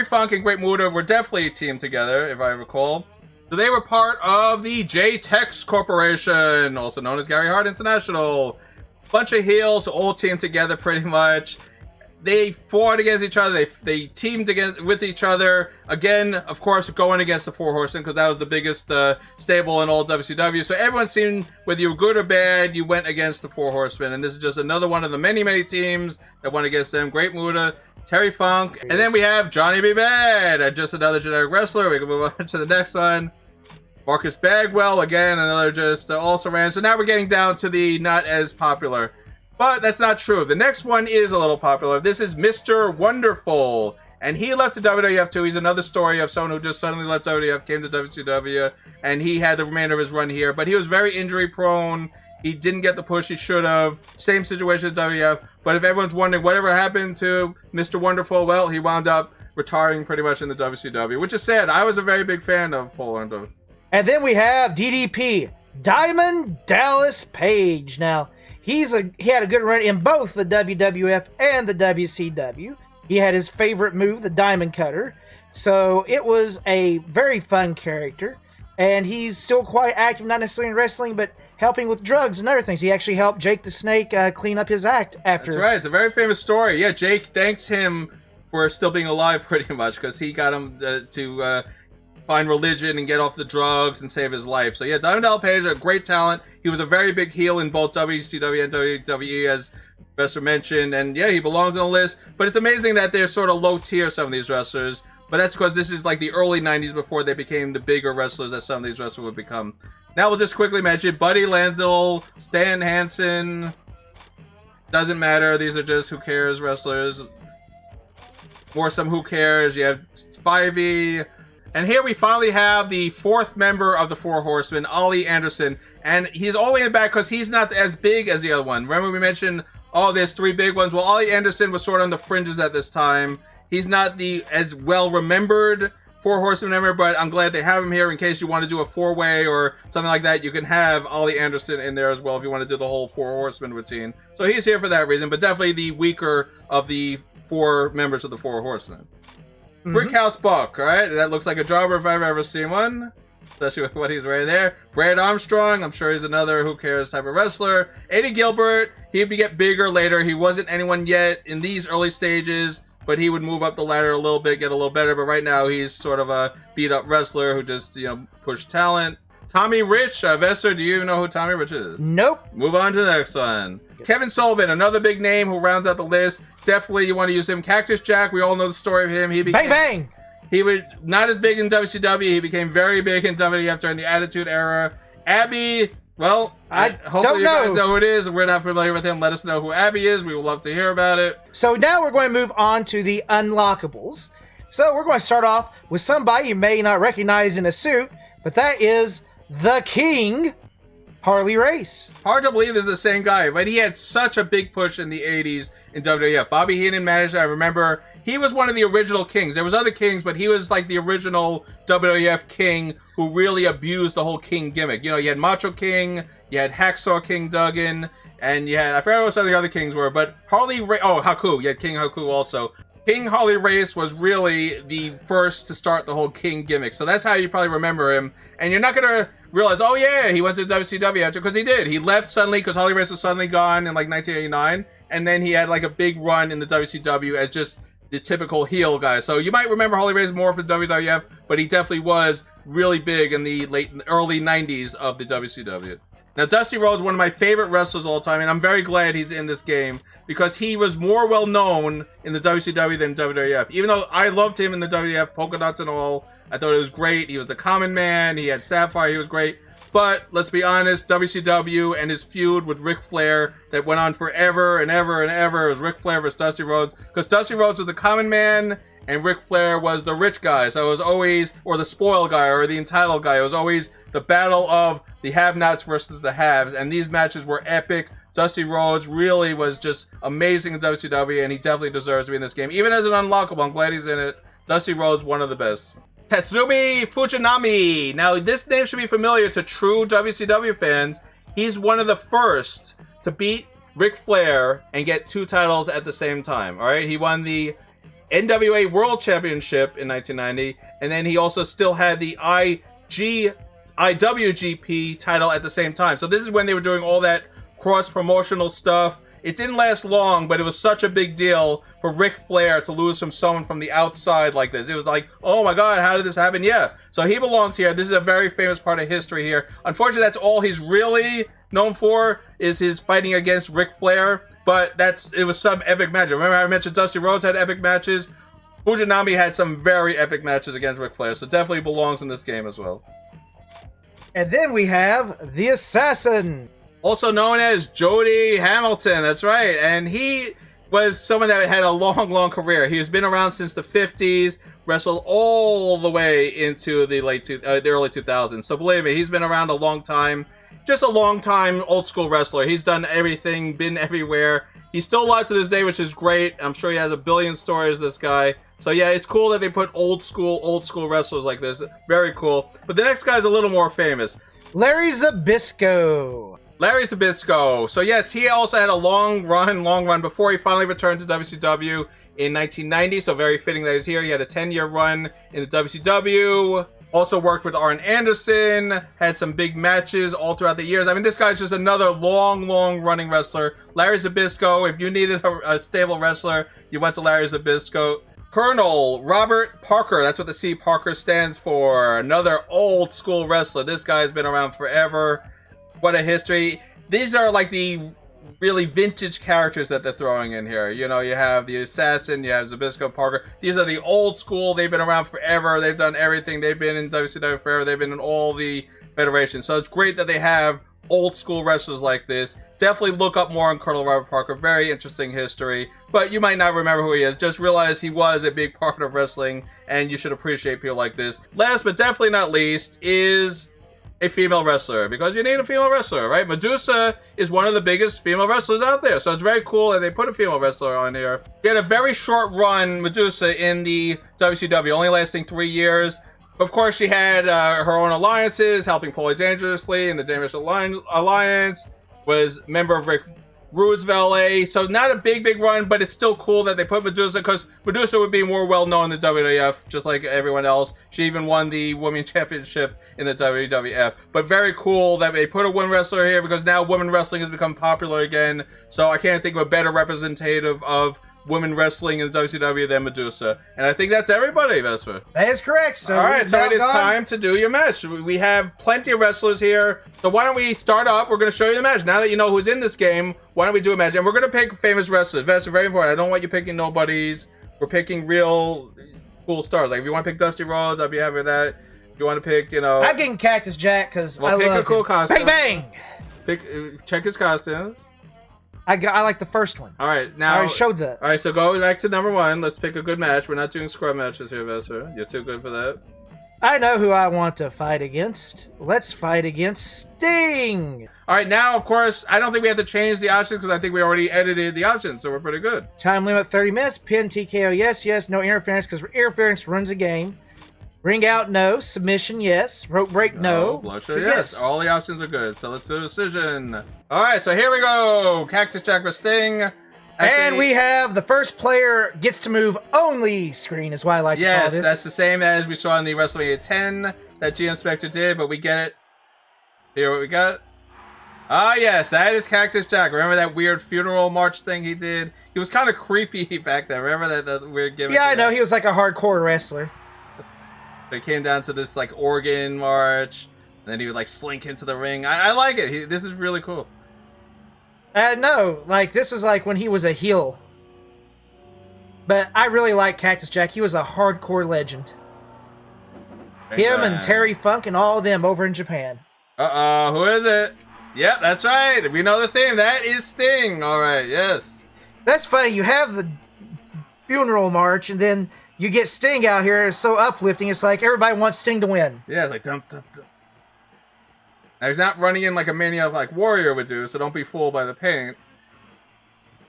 Funk and Great Muta were definitely a team together, if I recall. So they were part of the J-Tex Corporation, also known as Gary Hart International. Bunch of heels, all teamed together pretty much. They fought against each other. They teamed with each other. Again, of course, going against the Four Horsemen, because that was the biggest stable in all WCW. So everyone seemed, whether you were good or bad, you went against the Four Horsemen. And this is just another one of the many, many teams that went against them. Great Muta, Terry Funk, and then we have Johnny B. Bad, just another generic wrestler. We can move on to the next one. Marcus Bagwell, again, another just also ran. So now we're getting down to the not as popular. But that's not true. The next one is a little popular. This is Mr. Wonderful. And he left the WWF too. He's another story of someone who just suddenly left WWF, came to WCW, and he had the remainder of his run here. But he was very injury prone. He didn't get the push he should have. Same situation as WWF. But if everyone's wondering whatever happened to Mr. Wonderful, well, he wound up retiring pretty much in the WCW, which is sad. I was a very big fan of Paul Orndorff. And then we have DDP, Diamond Dallas Page. Now, he had a good run in both the WWF and the WCW. He had his favorite move, the Diamond Cutter. So it was a very fun character. And he's still quite active, not necessarily in wrestling, but helping with drugs and other things. He actually helped Jake the Snake clean up his act after. That's right. It's a very famous story. Yeah, Jake thanks him for still being alive pretty much, because he got him to find religion and get off the drugs and save his life. So yeah, Diamond Dallas Page, a great talent. He was a very big heel in both WCW and WWE, as Vespor mentioned. And yeah, he belongs on the list. But it's amazing that they're sort of low tier, some of these wrestlers. But that's because this is like the early 90s before they became the bigger wrestlers that some of these wrestlers would become. Now we'll just quickly mention Buddy Landel, Stan Hansen. Doesn't matter. These are just who cares wrestlers. More some who cares. You have Spivey. And here we finally have the fourth member of the Four Horsemen, Ollie Anderson. And he's only in the back because he's not as big as the other one. Remember we mentioned, oh, there's three big ones? Well, Ollie Anderson was sort of on the fringes at this time. He's not the as well-remembered Four Horsemen member, but I'm glad they have him here in case you want to do a four-way or something like that. You can have Ollie Anderson in there as well if you want to do the whole Four Horsemen routine. So he's here for that reason, but definitely the weaker of the four members of the Four Horsemen. Brickhouse Buck, alright? That looks like a jobber if I've ever seen one. Especially with what he's wearing there. Brad Armstrong, I'm sure he's another who cares type of wrestler. Eddie Gilbert, he'd get bigger later. He wasn't anyone yet in these early stages, but he would move up the ladder a little bit, get a little better. But right now, he's sort of a beat-up wrestler who just, pushed talent. Tommy Rich, Vespor, do you even know who Tommy Rich is? Nope. Move on to the next one. Kevin Sullivan, another big name who rounds out the list. Definitely you want to use him. Cactus Jack, we all know the story of him. He became, Bang bang! He was not as big in WCW. He became very big in WWF during the Attitude Era. Abby, well, hopefully you guys know who it is. If we're not familiar with him, let us know who Abby is. We would love to hear about it. So now we're going to move on to the unlockables. So we're going to start off with somebody you may not recognize in a suit, but that is the King, Harley Race. Hard to believe this is the same guy, but he had such a big push in the 80s in WWF. Bobby Heenan managed it. I remember he was one of the original kings. There was other kings, but he was like the original WWF king who really abused the whole king gimmick. You had Macho King, you had Hacksaw King Duggan, and you had, I forgot what some of the other kings were, but Haku. You had King Haku also. King Harley Race was really the first to start the whole king gimmick. So that's how you probably remember him. And you're not going to realize, oh yeah, he went to WCW after, because he did. He left suddenly because Harley Race was suddenly gone in like 1989. And then he had like a big run in the WCW as just the typical heel guy. So you might remember Harley Race more for WWF, but he definitely was really big in the early 90s of the WCW. Now, Dusty Rhodes, one of my favorite wrestlers of all time, and I'm very glad he's in this game because he was more well-known in the WCW than WWF. Even though I loved him in the WWF, polka dots and all, I thought it was great. He was the Common Man, he had Sapphire, he was great. But, let's be honest, WCW and his feud with Ric Flair that went on forever and ever and ever, it was Ric Flair versus Dusty Rhodes, because Dusty Rhodes was the Common Man, and Ric Flair was the rich guy. So it was always, or the spoiled guy, or the entitled guy. It was always the battle of the have-nots versus the haves. And these matches were epic. Dusty Rhodes really was just amazing in WCW, and he definitely deserves to be in this game. Even as an unlockable, I'm glad he's in it. Dusty Rhodes, one of the best. Tatsumi Fujinami. Now, this name should be familiar to true WCW fans. He's one of the first to beat Ric Flair and get two titles at the same time. All right, he won the NWA World Championship in 1990, and then he also still had the IWGP title at the same time. So this is when they were doing all that cross-promotional stuff. It didn't last long, but it was such a big deal for Ric Flair to lose from someone from the outside like this. It was like, oh my god, how did this happen? Yeah, so he belongs here. This is a very famous part of history here. Unfortunately, that's all he's really known for, is his fighting against Ric Flair. But it was some epic match. Remember I mentioned Dusty Rhodes had epic matches? Fujinami had some very epic matches against Ric Flair, so definitely belongs in this game as well. And then we have the Assassin, also known as Jody Hamilton, that's right. And he was someone that had a long, long career. He has been around since the 50s, wrestled all the way into the early 2000s. So believe me, he's been around a long time. Just a long time old school wrestler. He's done everything, been everywhere. He's still alive to this day, which is great. I'm sure he has a billion stories, this guy. So yeah, it's cool that they put old school wrestlers like this. Very cool. But the next guy's a little more famous. Larry Zbyszko. Larry Zbyszko. So yes, he also had a long run before he finally returned to WCW in 1990. So very fitting that he's here. He had a 10-year run in the WCW. Also worked with Arn Anderson, had some big matches all throughout the years. I mean, this guy's just another long running wrestler. Larry Zbyszko, if you needed a stable wrestler, you went to Larry Zbyszko. Colonel Robert Parker, that's what the C Parker stands for. Another old school wrestler. This guy's been around forever. What a history. These are like the really vintage characters that they're throwing in here. You have the Assassin, you have Zbyszko, Parker. These are the old school. They've been around forever. They've done everything. They've been in WCW forever. They've been in all the federations. So it's great that they have old school wrestlers like this. Definitely look up more on Colonel Robert Parker. Very interesting history. But you might not remember who he is. Just realize he was a big part of wrestling, and you should appreciate people like this. Last but definitely not least is a female wrestler, because you need a female wrestler, right? Medusa is one of the biggest female wrestlers out there, so it's very cool that they put a female wrestler on here. She had a very short run, Medusa, in the WCW, only lasting 3 years. Of course, she had her own alliances, helping Paulie Dangerously in the Dangerous Alliance, was member of Rick Rude's valet, so not a big run, but it's still cool that they put Medusa, because Medusa would be more well-known in the WWF, just like everyone else. She even won the Women's Championship in the WWF. But very cool that they put a women wrestler here, because now women wrestling has become popular again, so I can't think of a better representative of women wrestling in the WCW than Medusa. And I think that's everybody, Vespor. That is correct. So alright, so it is time to do your match. We have plenty of wrestlers here. So why don't we start up? We're going to show you the match. Now that you know who's in this game, why don't we do a match? And we're going to pick famous wrestlers. Vespor, very important. I don't want you picking nobodies. We're picking real cool stars. Like, if you want to pick Dusty Rhodes, I'll be happy with that. If you want to pick, I'm getting Cactus Jack because I pick love a cool costume. Bang, bang! Check his costumes. I like the first one. All right, now. I already showed that. All right, so go back to number 1. Let's pick a good match. We're not doing scrub matches here, Vespor. You're too good for that. I know who I want to fight against. Let's fight against Sting. All right, now, of course, I don't think we have to change the options because I think we already edited the options, so we're pretty good. Time limit 30 minutes. Pin TKO, yes. No interference because interference ruins the game. Ring out, no. Submission, yes. Rope break, no. Bloodshot, yes. All the options are good. So let's do a decision. All right, so here we go. Cactus Jack with Sting. And we have the first player gets to move only screen is why I like to call this. Yes, that's the same as we saw in the WrestleMania 10 that GM Spectre did, but we get it. Here, what we got? Ah, yes, that is Cactus Jack. Remember that weird funeral march thing he did? He was kind of creepy back then. Remember that weird gimmick? Yeah, I know. He was like a hardcore wrestler. They came down to this like organ march, and then he would like slink into the ring. I like it. This is really cool. No, like this was like when he was a heel. But I really like Cactus Jack. He was a hardcore legend. Him and Terry Funk and all of them over in Japan. Who is it? Yep, that's right. We know the theme. That is Sting. All right, yes. That's funny. You have the funeral march, and then you get Sting out here. It's so uplifting. It's like everybody wants Sting to win. Yeah, it's like dump. Now, he's not running in like a Mania like Warrior would do, so don't be fooled by the paint.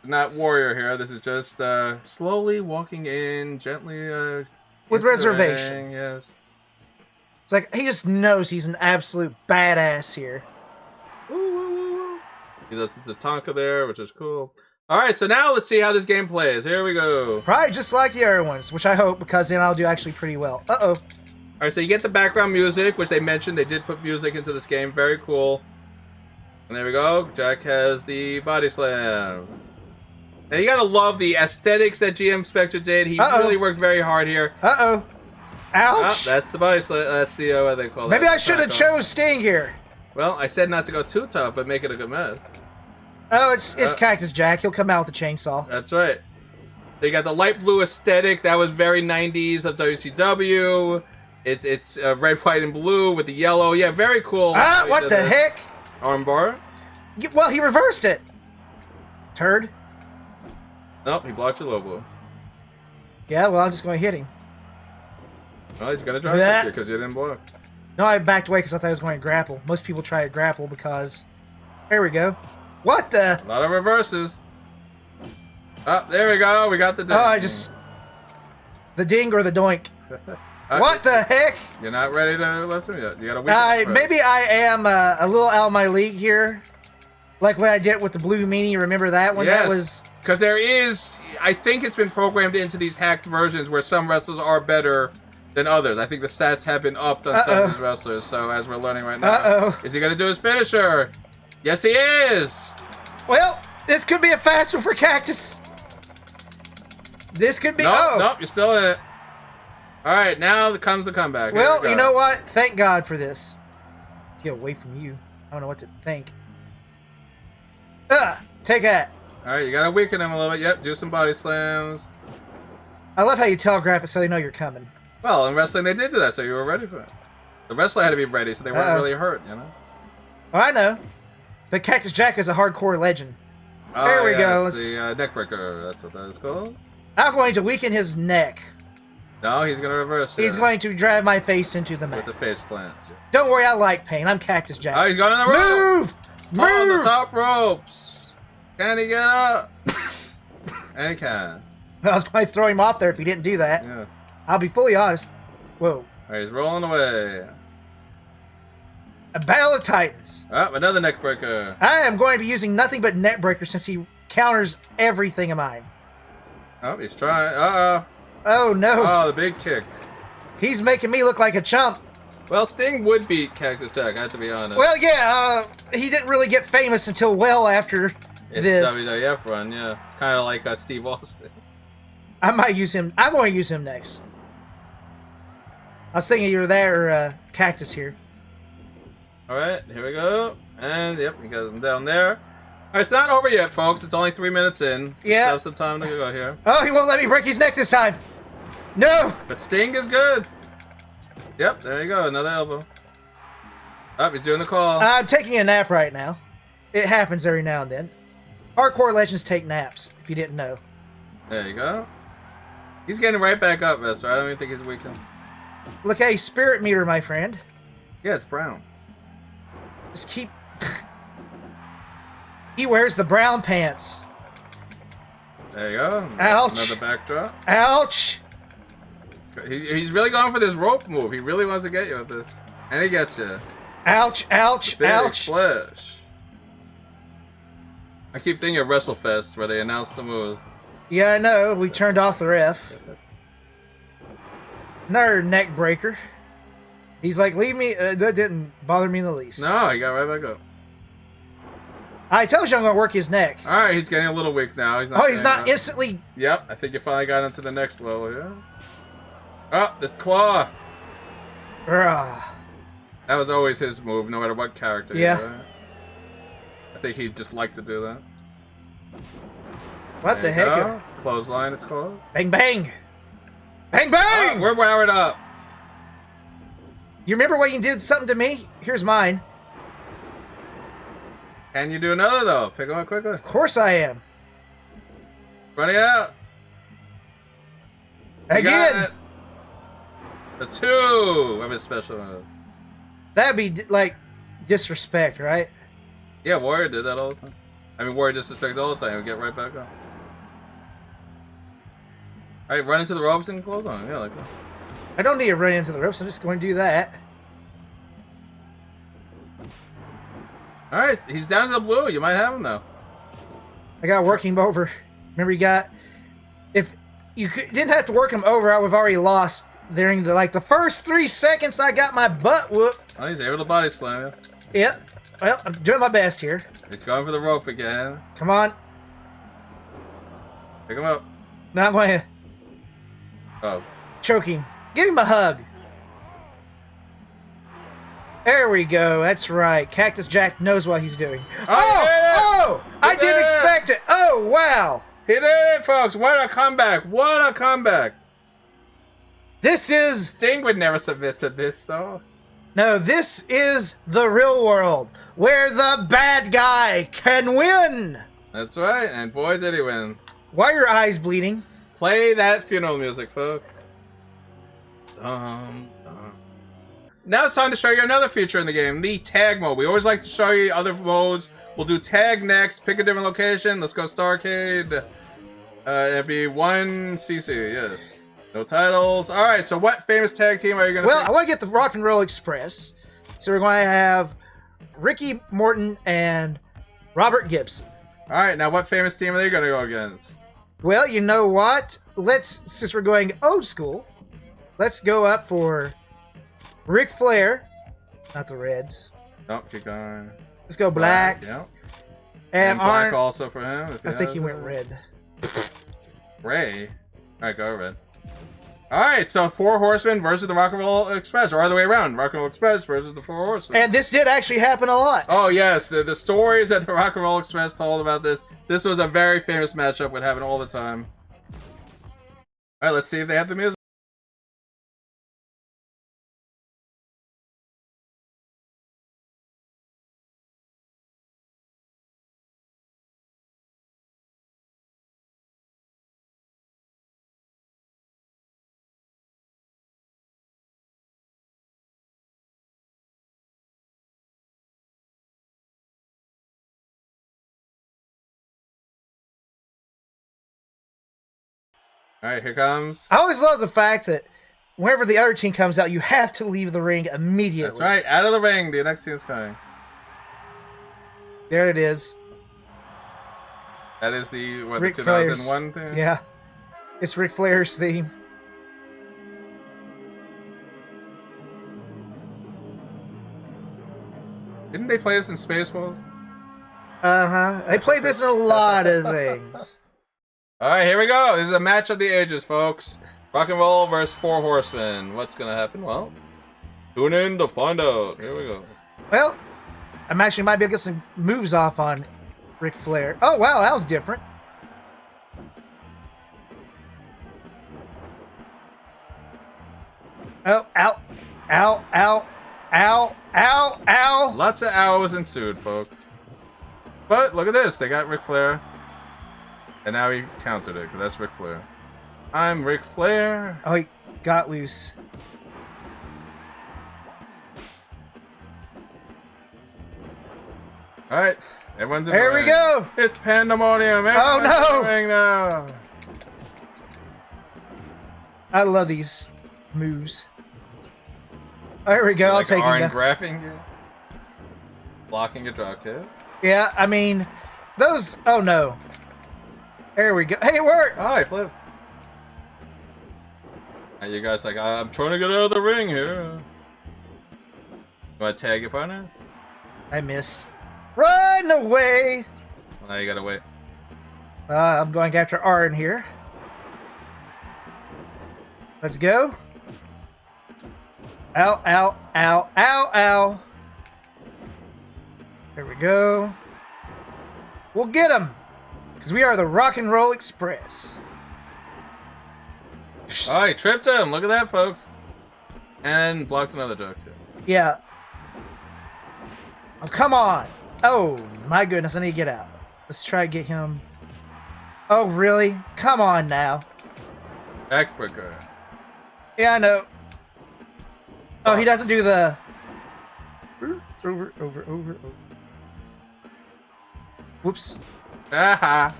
Not Warrior here. This is just slowly walking in, gently with reservation. Yes. It's like he just knows he's an absolute badass here. Ooh. He does the Tonka there, which is cool. All right, so now let's see how this game plays. Here we go. Probably just like the other ones, which I hope, because then I'll do actually pretty well. Uh-oh. All right, so you get the background music, which they mentioned. They did put music into this game. Very cool. And there we go. Jack has the body slam. And you gotta love the aesthetics that GM Spectre did. He really worked very hard here. Uh-oh. Ouch. That's the body slam. That's the, what they call it. Maybe I should have chose Sting here. Well, I said not to go too tough, but make it a good match. Oh, it's Cactus Jack. He'll come out with a chainsaw. That's right. They got the light blue aesthetic. That was very 90s of WCW. It's red, white, and blue with the yellow. Yeah, very cool. Ah, what the heck? Armbar. Well, he reversed it. Turd. Nope, he blocked your low blow. Yeah, well, I'm just going to hit him. Well, he's going to drop you because you didn't block. No, I backed away because I thought I was going to grapple. Most people try to grapple because... There we go. What the? A lot of reverses. Oh, there we go. We got the ding. Oh, I just... The ding or the doink. What the heck? You're not ready to let him yet. You got to wait. Maybe I am a little out of my league here. Like what I did with the blue meanie. Remember that one? Yes. That was... Because there is... I think it's been programmed into these hacked versions where some wrestlers are better than others. I think the stats have been upped on some of these wrestlers. So as we're learning right now. Is he going to do his finisher? Yes, he is. Well, this could be a fast one for Cactus. This could be... Nope, you're still in it. All right, now comes the comeback. Well, you know what? Thank God for this. Get away from you. I don't know what to think. Take that. All right, you got to weaken him a little bit. Yep, do some body slams. I love how you telegraph it so they know you're coming. Well, in wrestling, they did do that, so you were ready for it. The wrestler had to be ready, so they weren't really hurt, you know? Oh, I know. But Cactus Jack is a hardcore legend. Oh, There we yes, go. Let's- the neckbreaker. That's what that is called. I'm going to weaken his neck. No, he's gonna reverse it. He's going to drive my face into the mat. with the face plant. Don't worry, I like pain. I'm Cactus Jack. Oh, he's going on the rope. Move! On the Move! top ropes. Can he get up? And he can. I was going to throw him off there if he didn't do that. Yes. I'll be fully honest. Whoa. All right, he's rolling away. A Battle of Titans. Oh, another neckbreaker. I am going to be using nothing but Neckbreaker since he counters everything of mine. Oh, he's trying. Uh-oh. Oh, no. Oh, the big kick. He's making me look like a chump. Well, Sting would beat Cactus Jack, I have to be honest. Well, yeah, he didn't really get famous until well after it's this. WWF run, yeah. It's kind of like Steve Austin. I might use him. I'm going to use him next. I was thinking you were there, Cactus here. All right, here we go. And, yep, we got him down there. All right, it's not over yet, folks. It's only 3 minutes in. Yeah. We have some time to go here. Oh, he won't let me break his neck this time. No. But Sting is good. Yep, there you go. Another elbow. Oh, he's doing the call. I'm taking a nap right now. It happens every now and then. Hardcore legends take naps, if you didn't know. There you go. He's getting right back up, Vespor. I don't even think he's weakened. Look at a spirit meter, my friend. Yeah, it's brown. Just keep... He wears the brown pants. There you go. Ouch. Another backdrop. Ouch. He's really going for this rope move. He really wants to get you with this. And he gets you. Ouch, ouch, Big ouch. splash. I keep thinking of WrestleFest where they announce the moves. Yeah, I know. We turned off the ref. Another neck breaker. He's like, leave me. That didn't bother me in the least. No, he got right back up. I told you I'm going to work his neck. All right, he's getting a little weak now. He's not. Oh, he's getting not up. instantly... Yep, I think you finally got into the next level. Yeah. Oh, the claw. Ah. That was always his move, no matter what character. Yeah. Right? I think he just liked to do that. What the There you heck? go. Clothesline, it's called. Bang, bang. Bang, bang! Oh, we're wired up. You remember when you did something to me? Here's mine. Can you do another though? Pick him up quickly. Of course I am. Running out. You got Again. it. The 2 of his special move. That'd be, like, disrespect, right? Yeah, Warrior did that all the time. I mean, Warrior disrespect all the time. He'll get right back up. Alright, run into the ropes and close on him. Yeah, like that. I don't need to run into the ropes. I'm just going to do that. Alright, he's down to the blue. You might have him now. I got to work him over. Remember, you got... If you didn't have to work him over, I would have already lost during the first 3 seconds I got my butt whooped. Oh, he's able to body slam you. Yep. Well, I'm doing my best here. He's going for the rope again. Come on. Pick him up. Now I'm going to Oh. choke him. Give him a hug. There we go. That's right. Cactus Jack knows what he's doing. Oh! I didn't expect it. Oh, wow. He did it, folks! What a comeback! What a comeback! This is... Sting would never submit to this, though. No, this is the real world, where the bad guy can win. That's right, and boy did he win. Why are your eyes bleeding? Play that funeral music, folks. Dum, dum. Now it's time to show you another feature in the game, the tag mode. We always like to show you other modes. We'll do tag next, pick a different location. Let's go Starcade. It'd be 1cc, yes. No titles. All right, so what famous tag team are you going to Well, I want to get the Rock and Roll Express. So we're going to have Ricky Morton and Robert Gibson. All right, now what famous team are they going to go against? Well, you know what? Since we're going old school, let's go up for Ric Flair. Not the Reds. Nope, keep going. Let's go black. Yep. And black Arn. also for him. I think he went red. Ray. All right, go red. All right, so 4 Horsemen versus the Rock and Roll Express, or other way around, Rock and Roll Express versus the 4 Horsemen. And this did actually happen a lot. Oh yes, the stories that the Rock and Roll Express told about this. This was a very famous matchup. Would happen all the time. All right, let's see if they have the music. All right, here comes. I always love the fact that whenever the other team comes out, you have to leave the ring immediately. That's right. Out of the ring. The next team is coming. There it is. That is the Ric 2001 thing? Yeah. It's Ric Flair's theme. Didn't they play this in Spaceballs? Uh-huh. They played this in a lot of things. All right, here we go. This is a match of the ages, folks. Rock and Roll versus Four Horsemen. What's going to happen? Well, tune in to find out. Here we go. Well, I'm actually might be able to get some moves off on Ric Flair. Oh, wow, that was different. Oh, ow, ow, ow, ow, ow, ow. Lots of hours ensued, folks. But look at this. They got Ric Flair. And now he countered it, because that's Ric Flair. I'm Ric Flair. Oh, he got loose. Alright, everyone's in There the we ring. go. It's pandemonium. Oh, Everyone's no. in the ring now. I love these moves. There we go. I'll Like take Arn him. graphing you. Blocking your drop kick. Yeah, I mean, those... Oh, no. There we go. Hey, it worked. Oh, he flipped. And you guys like, I'm trying to get out of the ring here. You want to tag your partner? I missed. Run away. Well, now you gotta wait. I'm going after Arn here. Let's go. Ow, ow, ow, ow, ow. There we go. We'll get him. Because we are the Rock and Roll Express. Oh, he tripped him. Look at that, folks. And blocked another drop kick. Yeah. Oh, come on. Oh, my goodness. I need to get out. Let's try to get him. Oh, really? Come on now. Backbreaker. Yeah, I know. Oh, he doesn't do the... Over. Whoops. Aha.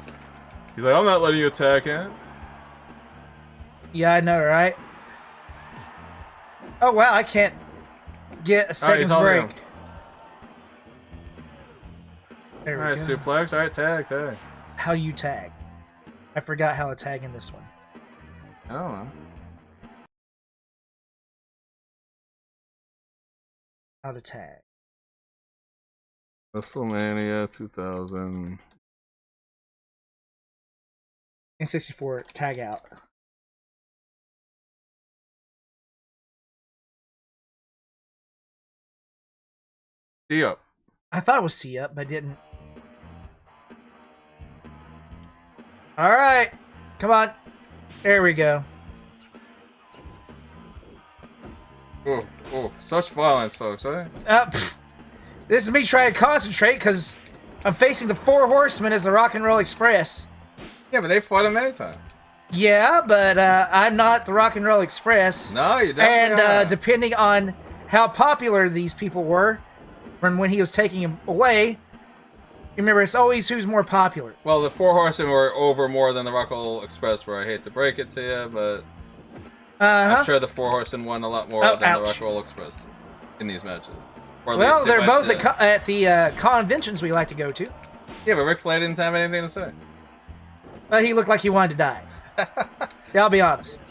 He's like, I'm not letting you attack him. Yeah, I know, right? Oh, wow, I can't get a second's holding break. him. There we Alright, go. suplex. Alright, tag. How do you tag? I forgot how to tag in this one. I don't know. How to tag. Wrestlemania 2000. N64, tag out. See ya. I thought it was C up, but I didn't. Alright. Come on. There we go. Oh, such violence, folks, right? This is me trying to concentrate because I'm facing the Four Horsemen as the Rock and Roll Express. Yeah, but they fought him many times. Yeah, but I'm not the Rock and Roll Express. No, you definitely And depending on how popular these people were from when he was taking him away, remember, it's always who's more popular. Well, the Four Horsemen were over more than the Rock and Roll Express, where I hate to break it to you, but I'm sure the Four Horsemen won a lot more than the Rock and Roll Express in these matches. Or at Well, least they're it both went at the conventions we like to go to. Yeah, but Ric Flair didn't have anything to say. Well, he looked like he wanted to die. Yeah, I'll be honest.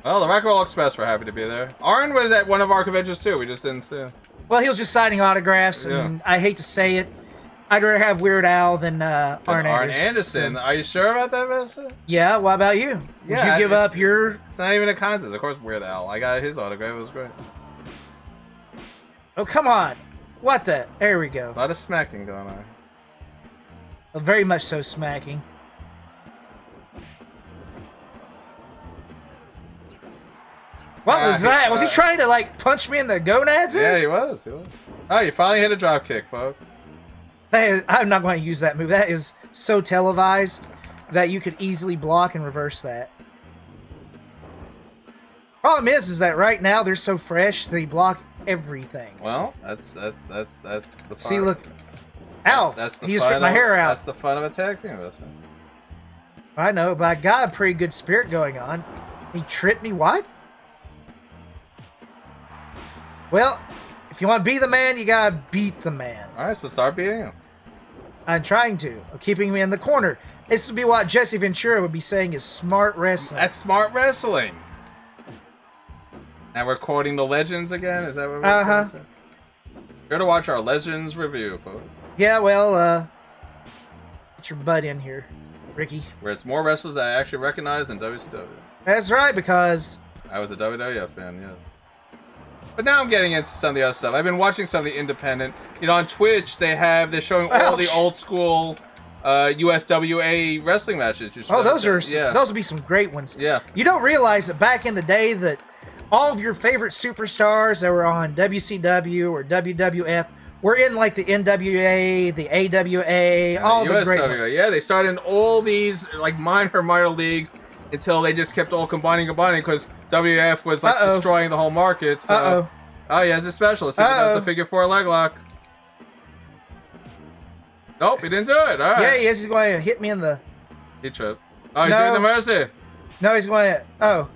Well, the Rock and Roll Express were happy to be there. Arn was at one of our conventions too. We just didn't see him. Well, he was just signing autographs, and I hate to say it, I'd rather have Weird Al than Arn Anderson. Are you sure about that, Vespor? Yeah, what about you? Would you give up your... It's not even a contest. Of course, Weird Al. I got his autograph. It was great. Oh, come on. What the... There we go. A lot of smacking going on. Very much so smacking. What was that? Was he trying to, like, punch me in the gonads? Yeah, he was. Oh, you finally hit a drop kick, folks. I'm not going to use that move. That is so televised that you could easily block and reverse that. Problem is that right now they're so fresh they block everything. Well, that's the fun. See, look. Ow! That's the he just fun ripped my hair out. That's the fun of a tag team, isn't it? I know, but I got a pretty good spirit going on. He tripped me? What? Well, if you want to be the man, you gotta beat the man. Alright, so start beating him. I'm trying to. I'm keeping me in the corner. This would be what Jesse Ventura would be saying is smart wrestling. That's smart wrestling. Now we're quoting the legends again? Is that what we're doing? Go to watch our Legends review, folks. Yeah, well, get your butt in here, Ricky. Where it's more wrestlers that I actually recognize than WCW. That's right, because I was a WWF fan, yeah. But now I'm getting into some of the other stuff. I've been watching some of the independent. You know, on Twitch, they're showing all the old school USWA wrestling matches. Those would be some great ones. Yeah. You don't realize that back in the day that all of your favorite superstars that were on WCW or WWF were in like the NWA, the AWA, all the great ones. Yeah, they started in all these like minor leagues until they just kept all combining because WWF was like destroying the whole market. So. Oh yeah, he's a specialist. He does the figure 4 leg lock. Nope, he didn't do it. All right. Yeah, he is. He's going to hit me in the... He tripped. Oh, he's doing the mercy. No, he's going to... Oh.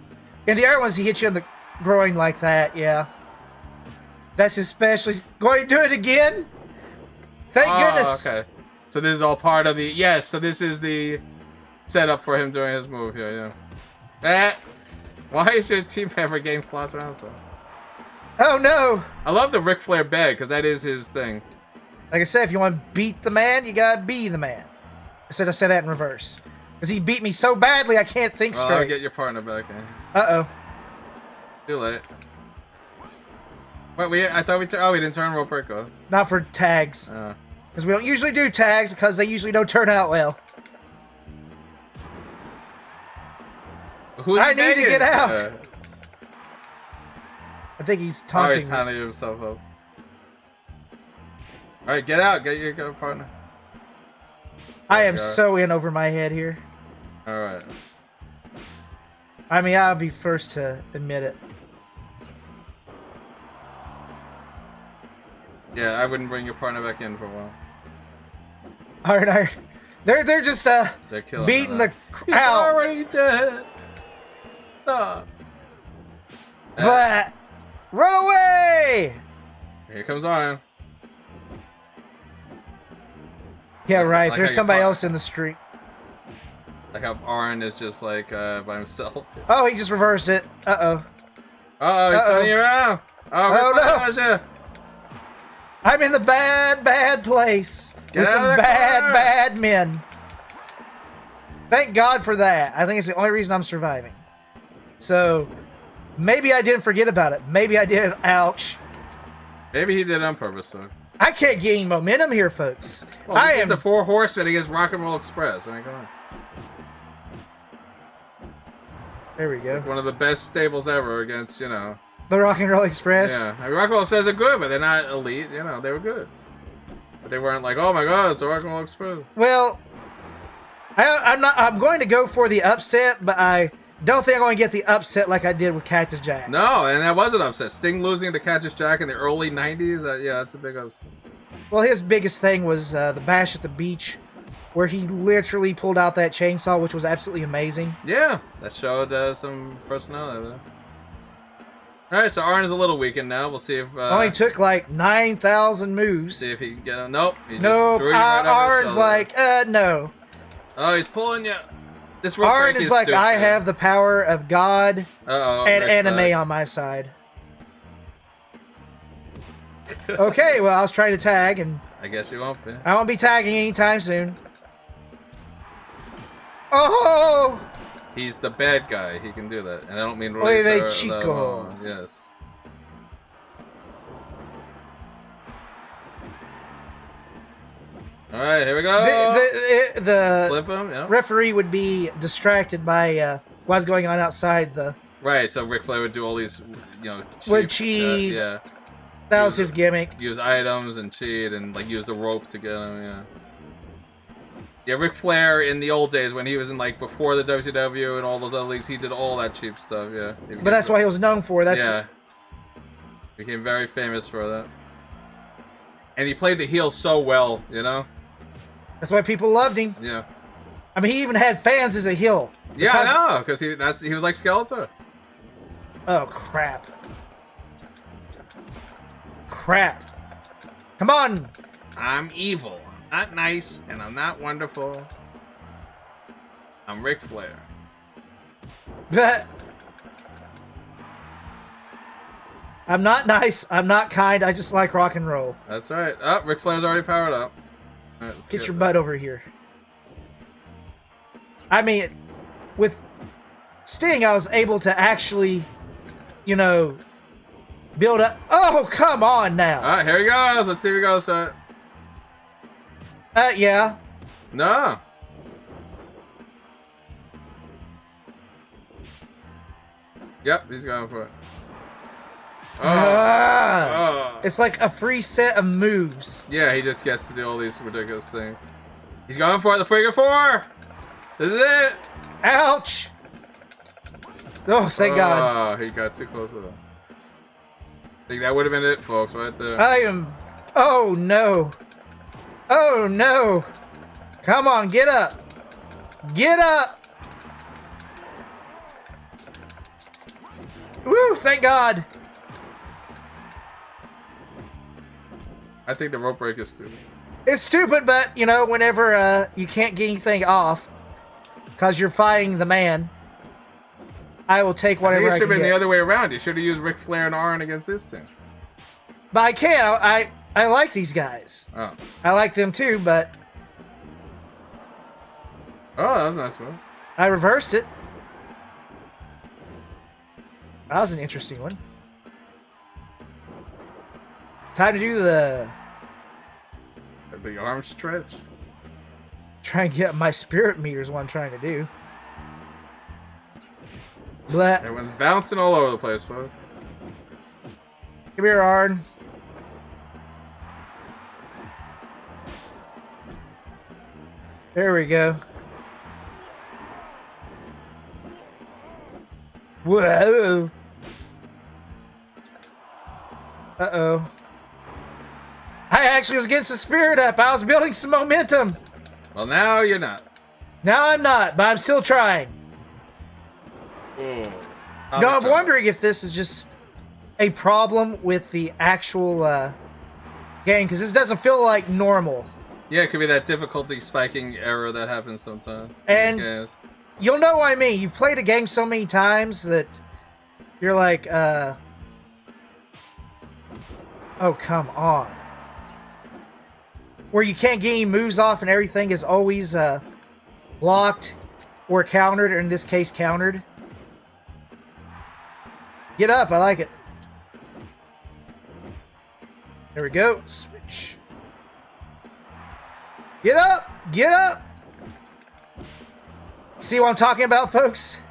In the other ones, he hits you in the groin like that, yeah. That's his special. He's going to do it again? Thank goodness. Okay. So this is all part of the... Yes, so this is the setup for him doing his move here, yeah. Why is your team member getting flopped around so? Oh, no. I love the Ric Flair bed, because that is his thing. Like I said, if you want to beat the man, you gotta be the man. I said that in reverse. Because he beat me so badly, I can't think straight. I'll get your partner back in. Uh-oh. Too late. Wait, I thought we didn't turn rope break off. Not for tags. Because we don't usually do tags, because they usually don't turn out well. I need to get out! I think he's taunting he's pounding himself up. Alright, get out. Get your partner. I am so in over my head here. Alright. I mean, I'll be first to admit it. Yeah, I wouldn't bring your partner back in for a while. Alright. They're just they're killing beating the crowd. He's already dead. Stop. But run away! Here comes Iron. Yeah, right. There's somebody else in the street. Like how Arn is just like by himself. Oh, he just reversed it. Uh-oh. Uh-oh, he's turning around. Oh, no. I'm in the bad place. With some bad men. Thank God for that. I think it's the only reason I'm surviving. So, maybe I didn't forget about it. Maybe I did. Ouch. Maybe he did it on purpose, though. I can't gain momentum here, folks. Well, I am the 4 Horsemen against Rock and Roll Express. I mean, come on. There we go. Like one of the best stables ever against, you know. The Rock and Roll Express? Yeah. I mean, Rock and Roll says they're good, but they're not elite. You know, they were good. But they weren't like, oh my god, it's the Rock and Roll Express. Well, I'm going to go for the upset, but I don't think I'm going to get the upset like I did with Cactus Jack. No, and that was an upset. Sting losing to Cactus Jack in the early 90s, yeah, that's a big upset. Well, his biggest thing was the Bash at the Beach, where he literally pulled out that chainsaw, which was absolutely amazing. Yeah, that showed some personality there. Alright, so Arn is a little weakened now. We'll see if... only took like 9,000 moves. See if he can get him. Nope. Nope, Arn's like, no. Oh, he's pulling you. This Arn is like, stupid. I have the power of God and anime on my side. Okay, well, I was trying to tag, and... I guess you won't be. I won't be tagging anytime soon. Oh! He's the bad guy. He can do that. And I don't mean... Oye, chico. Yes. Alright, here we go. The Flip him, yeah. referee would be distracted by what's going on outside the... Right, so Ric Flair would do all these, you know, would cheat. Yeah. That was his gimmick. Use items and cheat and, like, use the rope to get him, yeah. Yeah, Ric Flair in the old days when he was in, like, before the WCW and all those other leagues, he did all that cheap stuff, yeah. But that's what he was known for. That's yeah. Became very famous for that. And he played the heel so well, you know? That's why people loved him. Yeah. I mean, he even had fans as a heel. Yeah, I know, because he was like Skeletor. Oh, crap. Crap. Come on. I'm evil. I'm not nice, and I'm not wonderful. I'm Ric Flair. But I'm not nice. I'm not kind. I just like rock and roll. That's right. Oh, Ric Flair's already powered up. All right, let's Get your butt over here. I mean, with Sting, I was able to actually, you know, build up. Oh, come on now. All right, here he goes. Let's see if he goes for it. Yeah. No. Yep, he's going for it. Oh. It's like a free set of moves. Yeah, he just gets to do all these ridiculous things. He's going for it, the figure four. This is it. Ouch. Oh, thank God. Oh, he got too close to that. I think that would have been it, folks, right there. I am... Oh, no. Oh, no. Come on, get up. Get up. Woo, thank God. I think the rope break is stupid. It's stupid, but, you know, whenever you can't get anything off because you're fighting the man, I will take whatever I can get. It should have been the other way around. You should have used Ric Flair and Arn against this team. But I can't. I like these guys. Oh. I like them too, but... Oh, that was a nice one. I reversed it. That was an interesting one. Time to do the big arm stretch. Try and get my spirit meter is what I'm trying to do. But everyone's bouncing all over the place, folks. Come here, Arn. There we go. Whoa. Uh-oh. I actually was getting some spirit up. I was building some momentum. Well, now you're not. Now I'm not, but I'm still trying. Oh. No, I'm wondering if this is just a problem with the actual game, because this doesn't feel like normal. Yeah, it could be that difficulty spiking error that happens sometimes. And you'll know what I mean. You've played a game so many times that you're like, oh, come on. Where you can't get any moves off and everything is always locked or countered, or in this case, countered. Get up, I like it. There we go. Switch. Get up! Get up! See what I'm talking about, folks?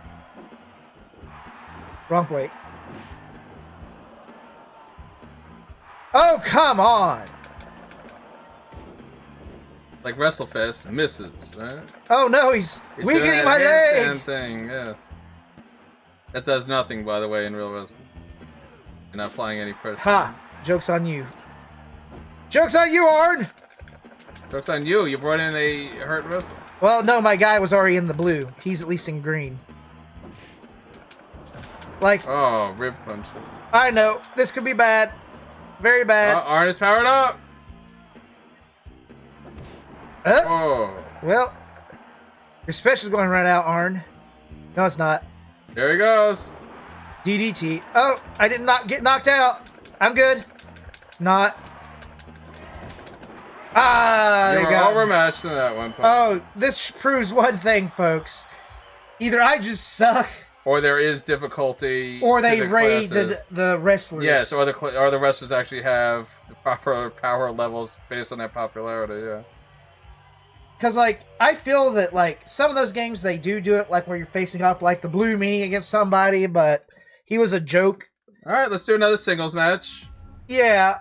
Wrong way. Oh, come on! Like WrestleFest misses, right? Oh no, he's weakening my leg! Thing, yes. That does nothing, by the way, in real wrestling. You're not applying any pressure. Ha! Joke's on you. Joke's on you, Arn! Joke's on you. You brought in a hurt wrestler. Well, no, my guy was already in the blue. He's at least in green. Like... Oh, rib punch. I know. This could be bad. Very bad. Arn is powered up! Oh. Well, your special's going to run out, Arn. No, it's not. There he goes. DDT. Oh, I did not get knocked out. I'm good. Not. Ah, you were overmatched in that one point. Oh, this proves one thing, folks. Either I just suck, or there is difficulty, or they rated the wrestlers. Yes, or the wrestlers actually have the proper power levels based on their popularity. Yeah. Because, like, I feel that, like, some of those games, they do it, like, where you're facing off, like, the Blue Meanie against somebody, but he was a joke. Alright, let's do another singles match. Yeah,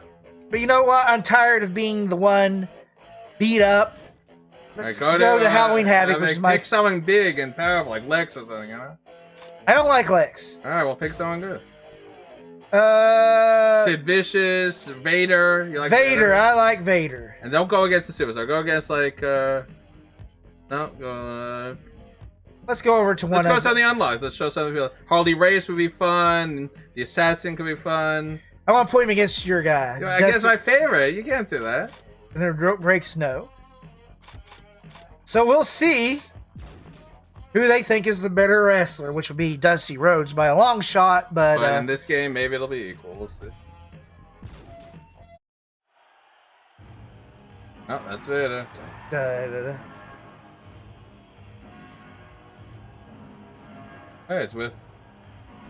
but you know what? I'm tired of being the one beat up. Let's go to Halloween Havoc, which is my... Pick someone big and powerful, like Lex or something, you know? I don't like Lex. Alright, well, pick someone good. Sid Vicious, Vader. You like Vader? I like Vader. And don't go against the Superstar. Go against like No, Let's go over to one. Let's go something unlocked. Let's show some people. Harley Race would be fun. The Assassin could be fun. I want to put him against your guy. I guess my favorite. You can't do that. And then rope break snow. So we'll see who they think is the better wrestler, which would be Dusty Rhodes by a long shot. But in this game, maybe it'll be equal. We'll see. Oh, that's Vader. Hey, it's with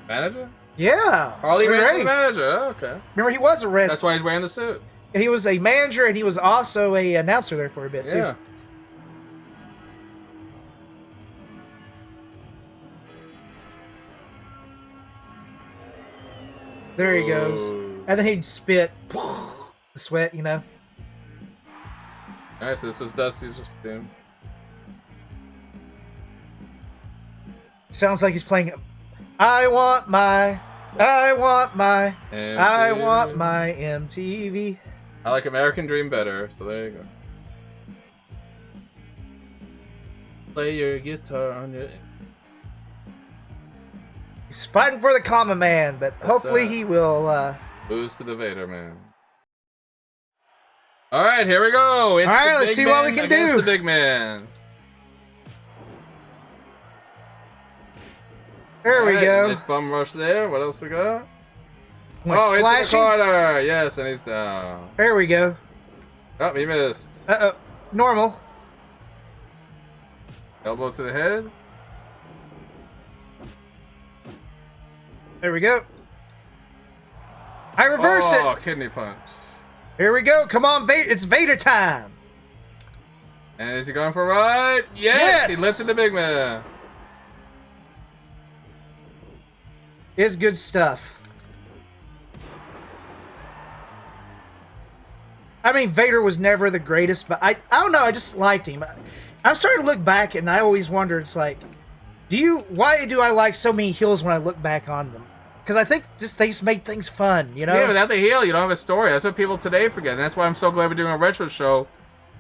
manager? Yeah. Harley Race manager. Oh, okay. Remember, he was a wrestler. That's why he's wearing the suit. He was a manager, and he was also a announcer there for a bit, too. Yeah. There he goes. And then he'd spit the sweat, you know. Alright, so this is Dusty's theme. Sounds like he's playing I want my MTV. I like American Dream better, so there you go. Play your guitar on your... He's fighting for the common man, but hopefully he will... Lose to the Vader man. Alright, here we go! It's Alright, let's see what we can do! The big man. There we go. Nice bum rush there. What else we got? Oh, into the corner! Yes, and he's down. There we go. Oh, he missed. Uh-oh. Normal. Elbow to the head. There we go. I reversed it. Oh, kidney punch. Here we go. Come on, Vader. It's Vader time. And is he going for a ride? Yes! He lifted the big man. It's good stuff. I mean, Vader was never the greatest, but I don't know. I just liked him. I'm starting to look back, and I always wonder, it's like, why do I like so many heels when I look back on them? Because I think they just make things fun, you know? Yeah, without the heel, you don't have a story. That's what people today forget. And that's why I'm so glad we're doing a retro show.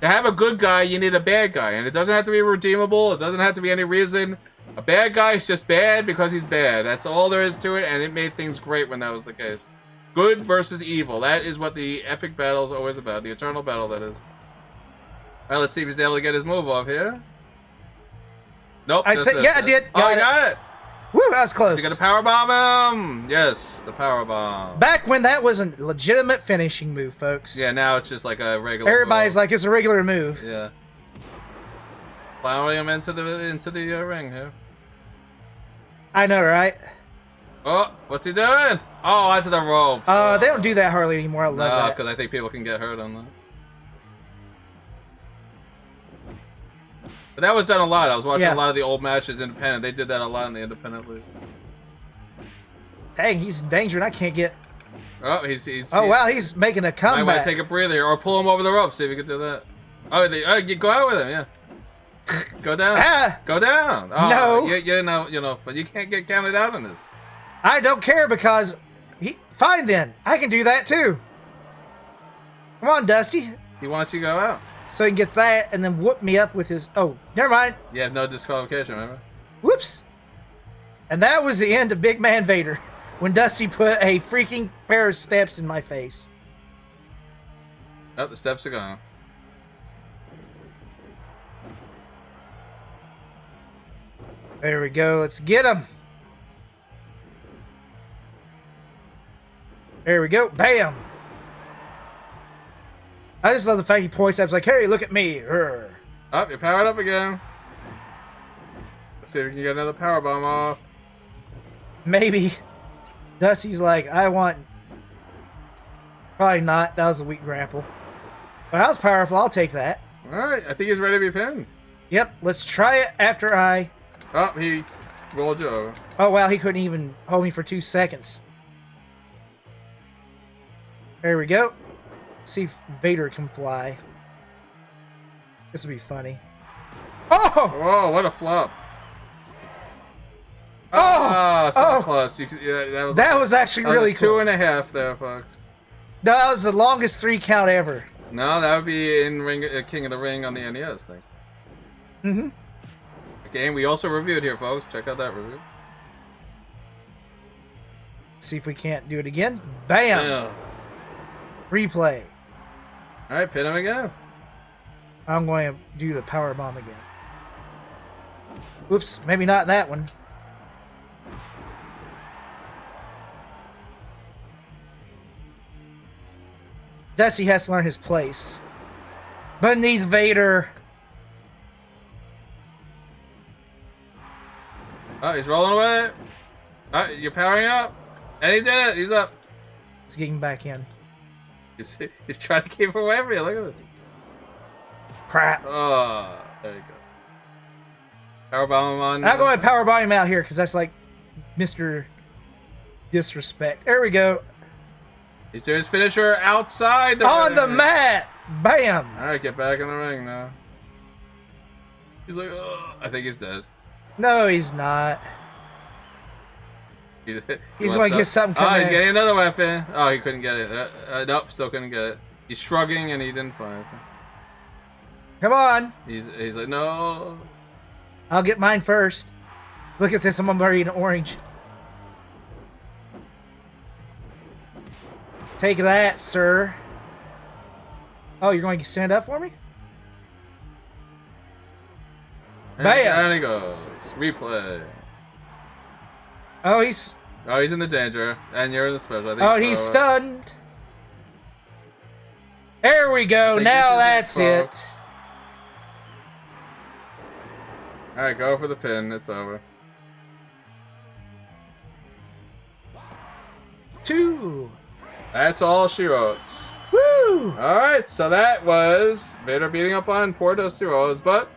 To have a good guy, you need a bad guy. And it doesn't have to be redeemable. It doesn't have to be any reason. A bad guy is just bad because he's bad. That's all there is to it, and it made things great when that was the case. Good versus evil. That is what the epic battle is always about. The eternal battle, that is. Alright, let's see if he's able to get his move off here. Nope. I did. Oh, he got it. Woo, that was close. You got to powerbomb him. Yes, the powerbomb. Back when that was a legitimate finishing move, folks. Yeah, now it's just like a regular Everybody's move. like, it's a regular move. Yeah. Plowing him into the ring here. I know, right? Oh, what's he doing? Oh, onto the ropes. They don't do that hardly anymore. I love that. because I think people can get hurt on that. But that was done a lot. I was watching a lot of the old matches independent. They did that a lot in the independent league. Dang, he's in danger and I can't get... Oh, wow, he's making a comeback. I might take a breather here, or pull him over the rope, see if we can do that. Oh, you go out with him, yeah. Go down. Go down. Oh, no. You can't get counted out on this. I don't care because... Fine then. I can do that too. Come on, Dusty. He wants you to go out. So he can get that and then whoop me up with his... Oh, never mind. You have no disqualification, remember? Whoops. And that was the end of Big Man Vader. When Dusty put a freaking pair of steps in my face. Oh, the steps are gone. There we go. Let's get him. There we go. Bam. I just love the fact he points up. It's like, hey, look at me. Urgh. Oh, you're powered up again. Let's see if we can get another power bomb off. Maybe. Dusty's like, I want... Probably not. That was a weak grapple. But that was powerful. I'll take that. Alright, I think he's ready to be pinned. Yep, let's try it after I... Oh, he rolled you over. Oh, wow, he couldn't even hold me for 2 seconds. There we go. Let's see if Vader can fly. This will be funny. Oh! Whoa, what a flop. Oh! So close. That was actually really cool. 2.5 there, folks. No, that was the longest 3 count ever. No, that would be in King of the Ring on the NES thing. Mm-hmm. A game we also reviewed here, folks. Check out that review. See if we can't do it again. Bam! Yeah. Replay. Alright, pin him again. I'm going to do the power bomb again. Whoops, maybe not that one. Dusty has to learn his place. Beneath Vader. Oh, he's rolling away. Oh, you're powering up. And he did it. He's up. Let's get him back in. He's trying to keep away from you. Look at it. Crap. Oh, there you go. Powerbomb him on. I'm going to powerbomb him out here because that's like Mr. Disrespect. There we go. He's doing his finisher outside On the mat. Bam. Alright, get back in the ring now. He's like, ugh. I think he's dead. No, he's not. He's going to get something coming Oh, he's in. getting another weapon. Oh, he couldn't get it. Nope, still couldn't get it. He's shrugging and he didn't find it. Come on. He's like, no. I'll get mine first. Look at this. I'm already in orange. Take that, sir. Oh, you're going to stand up for me? And Bam! down he goes. Replay. Oh, he's in the danger. And you're in the special. I think Oh, he's stunned. There we go. Now that's it. Alright, go for the pin. It's over. 2. That's all she wrote. Woo! Alright, so that was Vader beating up on poor Dusty Rhodes, but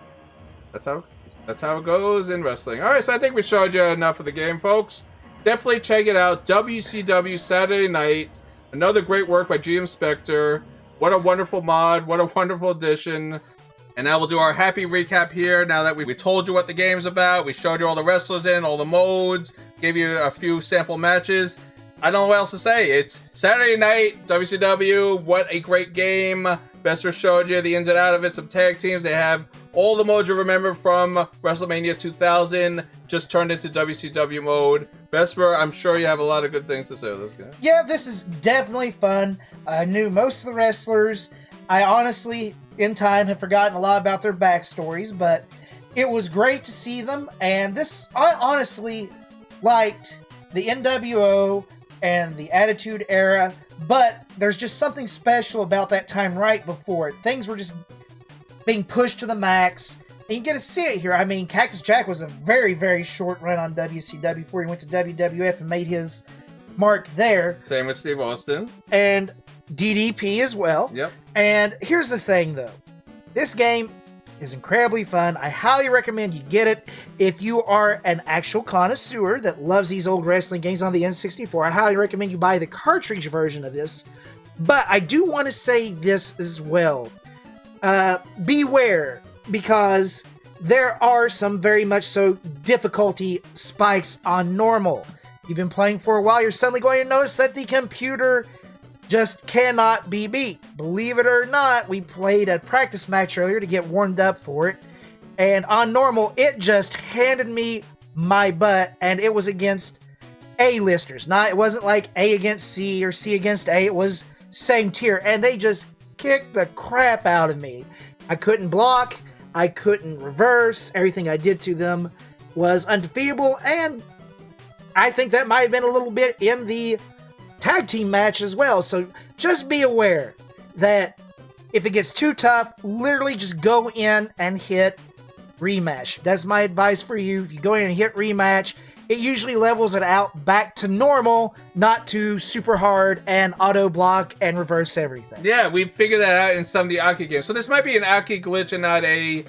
that's how it goes in wrestling. Alright, so I think we showed you enough of the game, folks. Definitely check it out. WCW Saturday Night. Another great work by GM Spectre. What a wonderful mod. What a wonderful addition. And now we'll do our happy recap here. Now that we told you what the game's about, we showed you all the wrestlers in, all the modes, gave you a few sample matches. I don't know what else to say. It's Saturday night, WCW. What a great game. Vespor showed you the ins and out of it. Some tag teams. They have all the modes you remember from Wrestlemania 2000 just turned into WCW mode. Vespor, I'm sure you have a lot of good things to say with this game. Yeah, this is definitely fun. I knew most of the wrestlers. I honestly, in time, have forgotten a lot about their backstories, but it was great to see them. And I honestly liked the NWO and the Attitude Era, but there's just something special about that time right before it. Things were just being pushed to the max, and you get to see it here. I mean, Cactus Jack was a very, very short run on WCW before he went to WWF and made his mark there. Same with Steve Austin. And DDP as well. Yep. And here's the thing, though. This game is incredibly fun. I highly recommend you get it. If you are an actual connoisseur that loves these old wrestling games on the N64, I highly recommend you buy the cartridge version of this. But I do want to say this as well. Beware, because there are some very much so difficulty spikes on normal. You've been playing for a while, you're suddenly going to notice that the computer just cannot be beat. Believe it or not, we played a practice match earlier to get warmed up for it, and on normal, it just handed me my butt, and it was against A-listers. It wasn't like A against C or C against A, it was same tier, and they just kicked the crap out of me. I couldn't block, I couldn't reverse, everything I did to them was undefeatable, and I think that might have been a little bit in the tag team match as well. So just be aware that if it gets too tough, literally just go in and hit rematch. That's my advice for you. If you go in and hit rematch, it usually levels it out back to normal, not to super hard and auto block and reverse everything. Yeah, we figured that out in some of the Aki games. So this might be an Aki glitch and not a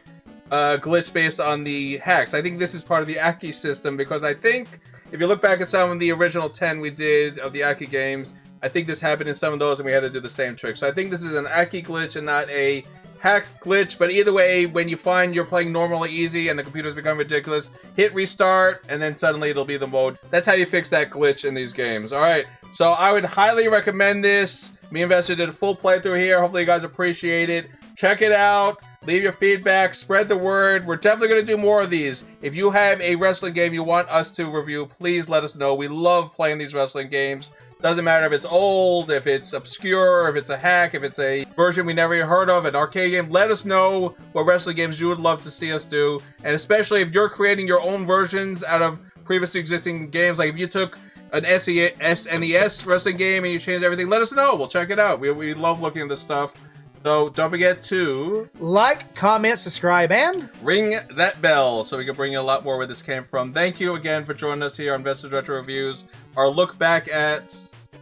glitch based on the hacks. I think this is part of the Aki system, because I think if you look back at some of the original 10 we did of the Aki games, I think this happened in some of those and we had to do the same trick. So I think this is an Aki glitch and not a hack glitch. But either way, when you find you're playing normally easy and the computer's become ridiculous, hit restart and then suddenly it'll be the mode. That's how you fix that glitch in these games. Alright, so I would highly recommend this. Me and Vespor did a full playthrough here. Hopefully you guys appreciate it. Check it out. Leave your feedback, spread the word. We're definitely going to do more of these. If you have a wrestling game you want us to review, please let us know. We love playing these wrestling games. Doesn't matter if it's old, if it's obscure, if it's a hack, if it's a version we never even heard of, an arcade game. Let us know what wrestling games you would love to see us do. And especially if you're creating your own versions out of previously existing games. Like if you took an SNES wrestling game and you changed everything, let us know. We'll check it out. We love looking at this stuff. So don't forget to like, comment, subscribe, and ring that bell so we can bring you a lot more where this came from. Thank you again for joining us here on Vesper's Retro Reviews. Our look back at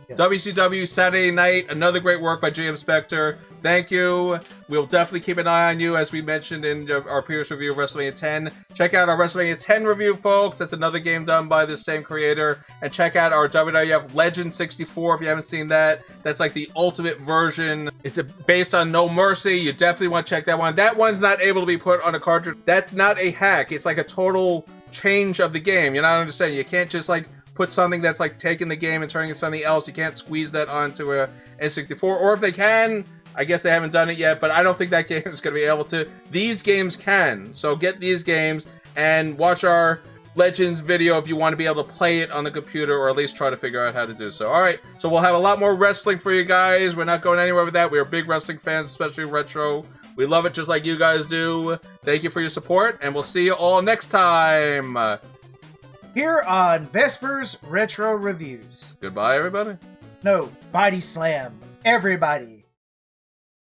WCW Saturday Night, another great work by GM Spectre. Thank you. We'll definitely keep an eye on you, as we mentioned in our previous review of WrestleMania 10. Check out our WrestleMania 10 review, folks. That's another game done by the same creator. And check out our WWF Legend 64 if you haven't seen that. That's like the ultimate version. It's based on No Mercy. You definitely want to check that one. That one's not able to be put on a cartridge. That's not a hack. It's like a total change of the game. You're not understanding. You can't just like put something that's like taking the game and turning it something else. You can't squeeze that onto a N64. Or if they can, I guess they haven't done it yet, but I don't think that game is going to be able to. These games can. So get these games and watch our Legends video if you want to be able to play it on the computer, or at least try to figure out how to do so. All right, so we'll have a lot more wrestling for you guys. We're not going anywhere with that. We are big wrestling fans, especially retro. We love it just like you guys do. Thank you for your support, and we'll see you all next time. Here on Vesper's Retro Reviews. Goodbye, everybody. No, body slam. Everybody.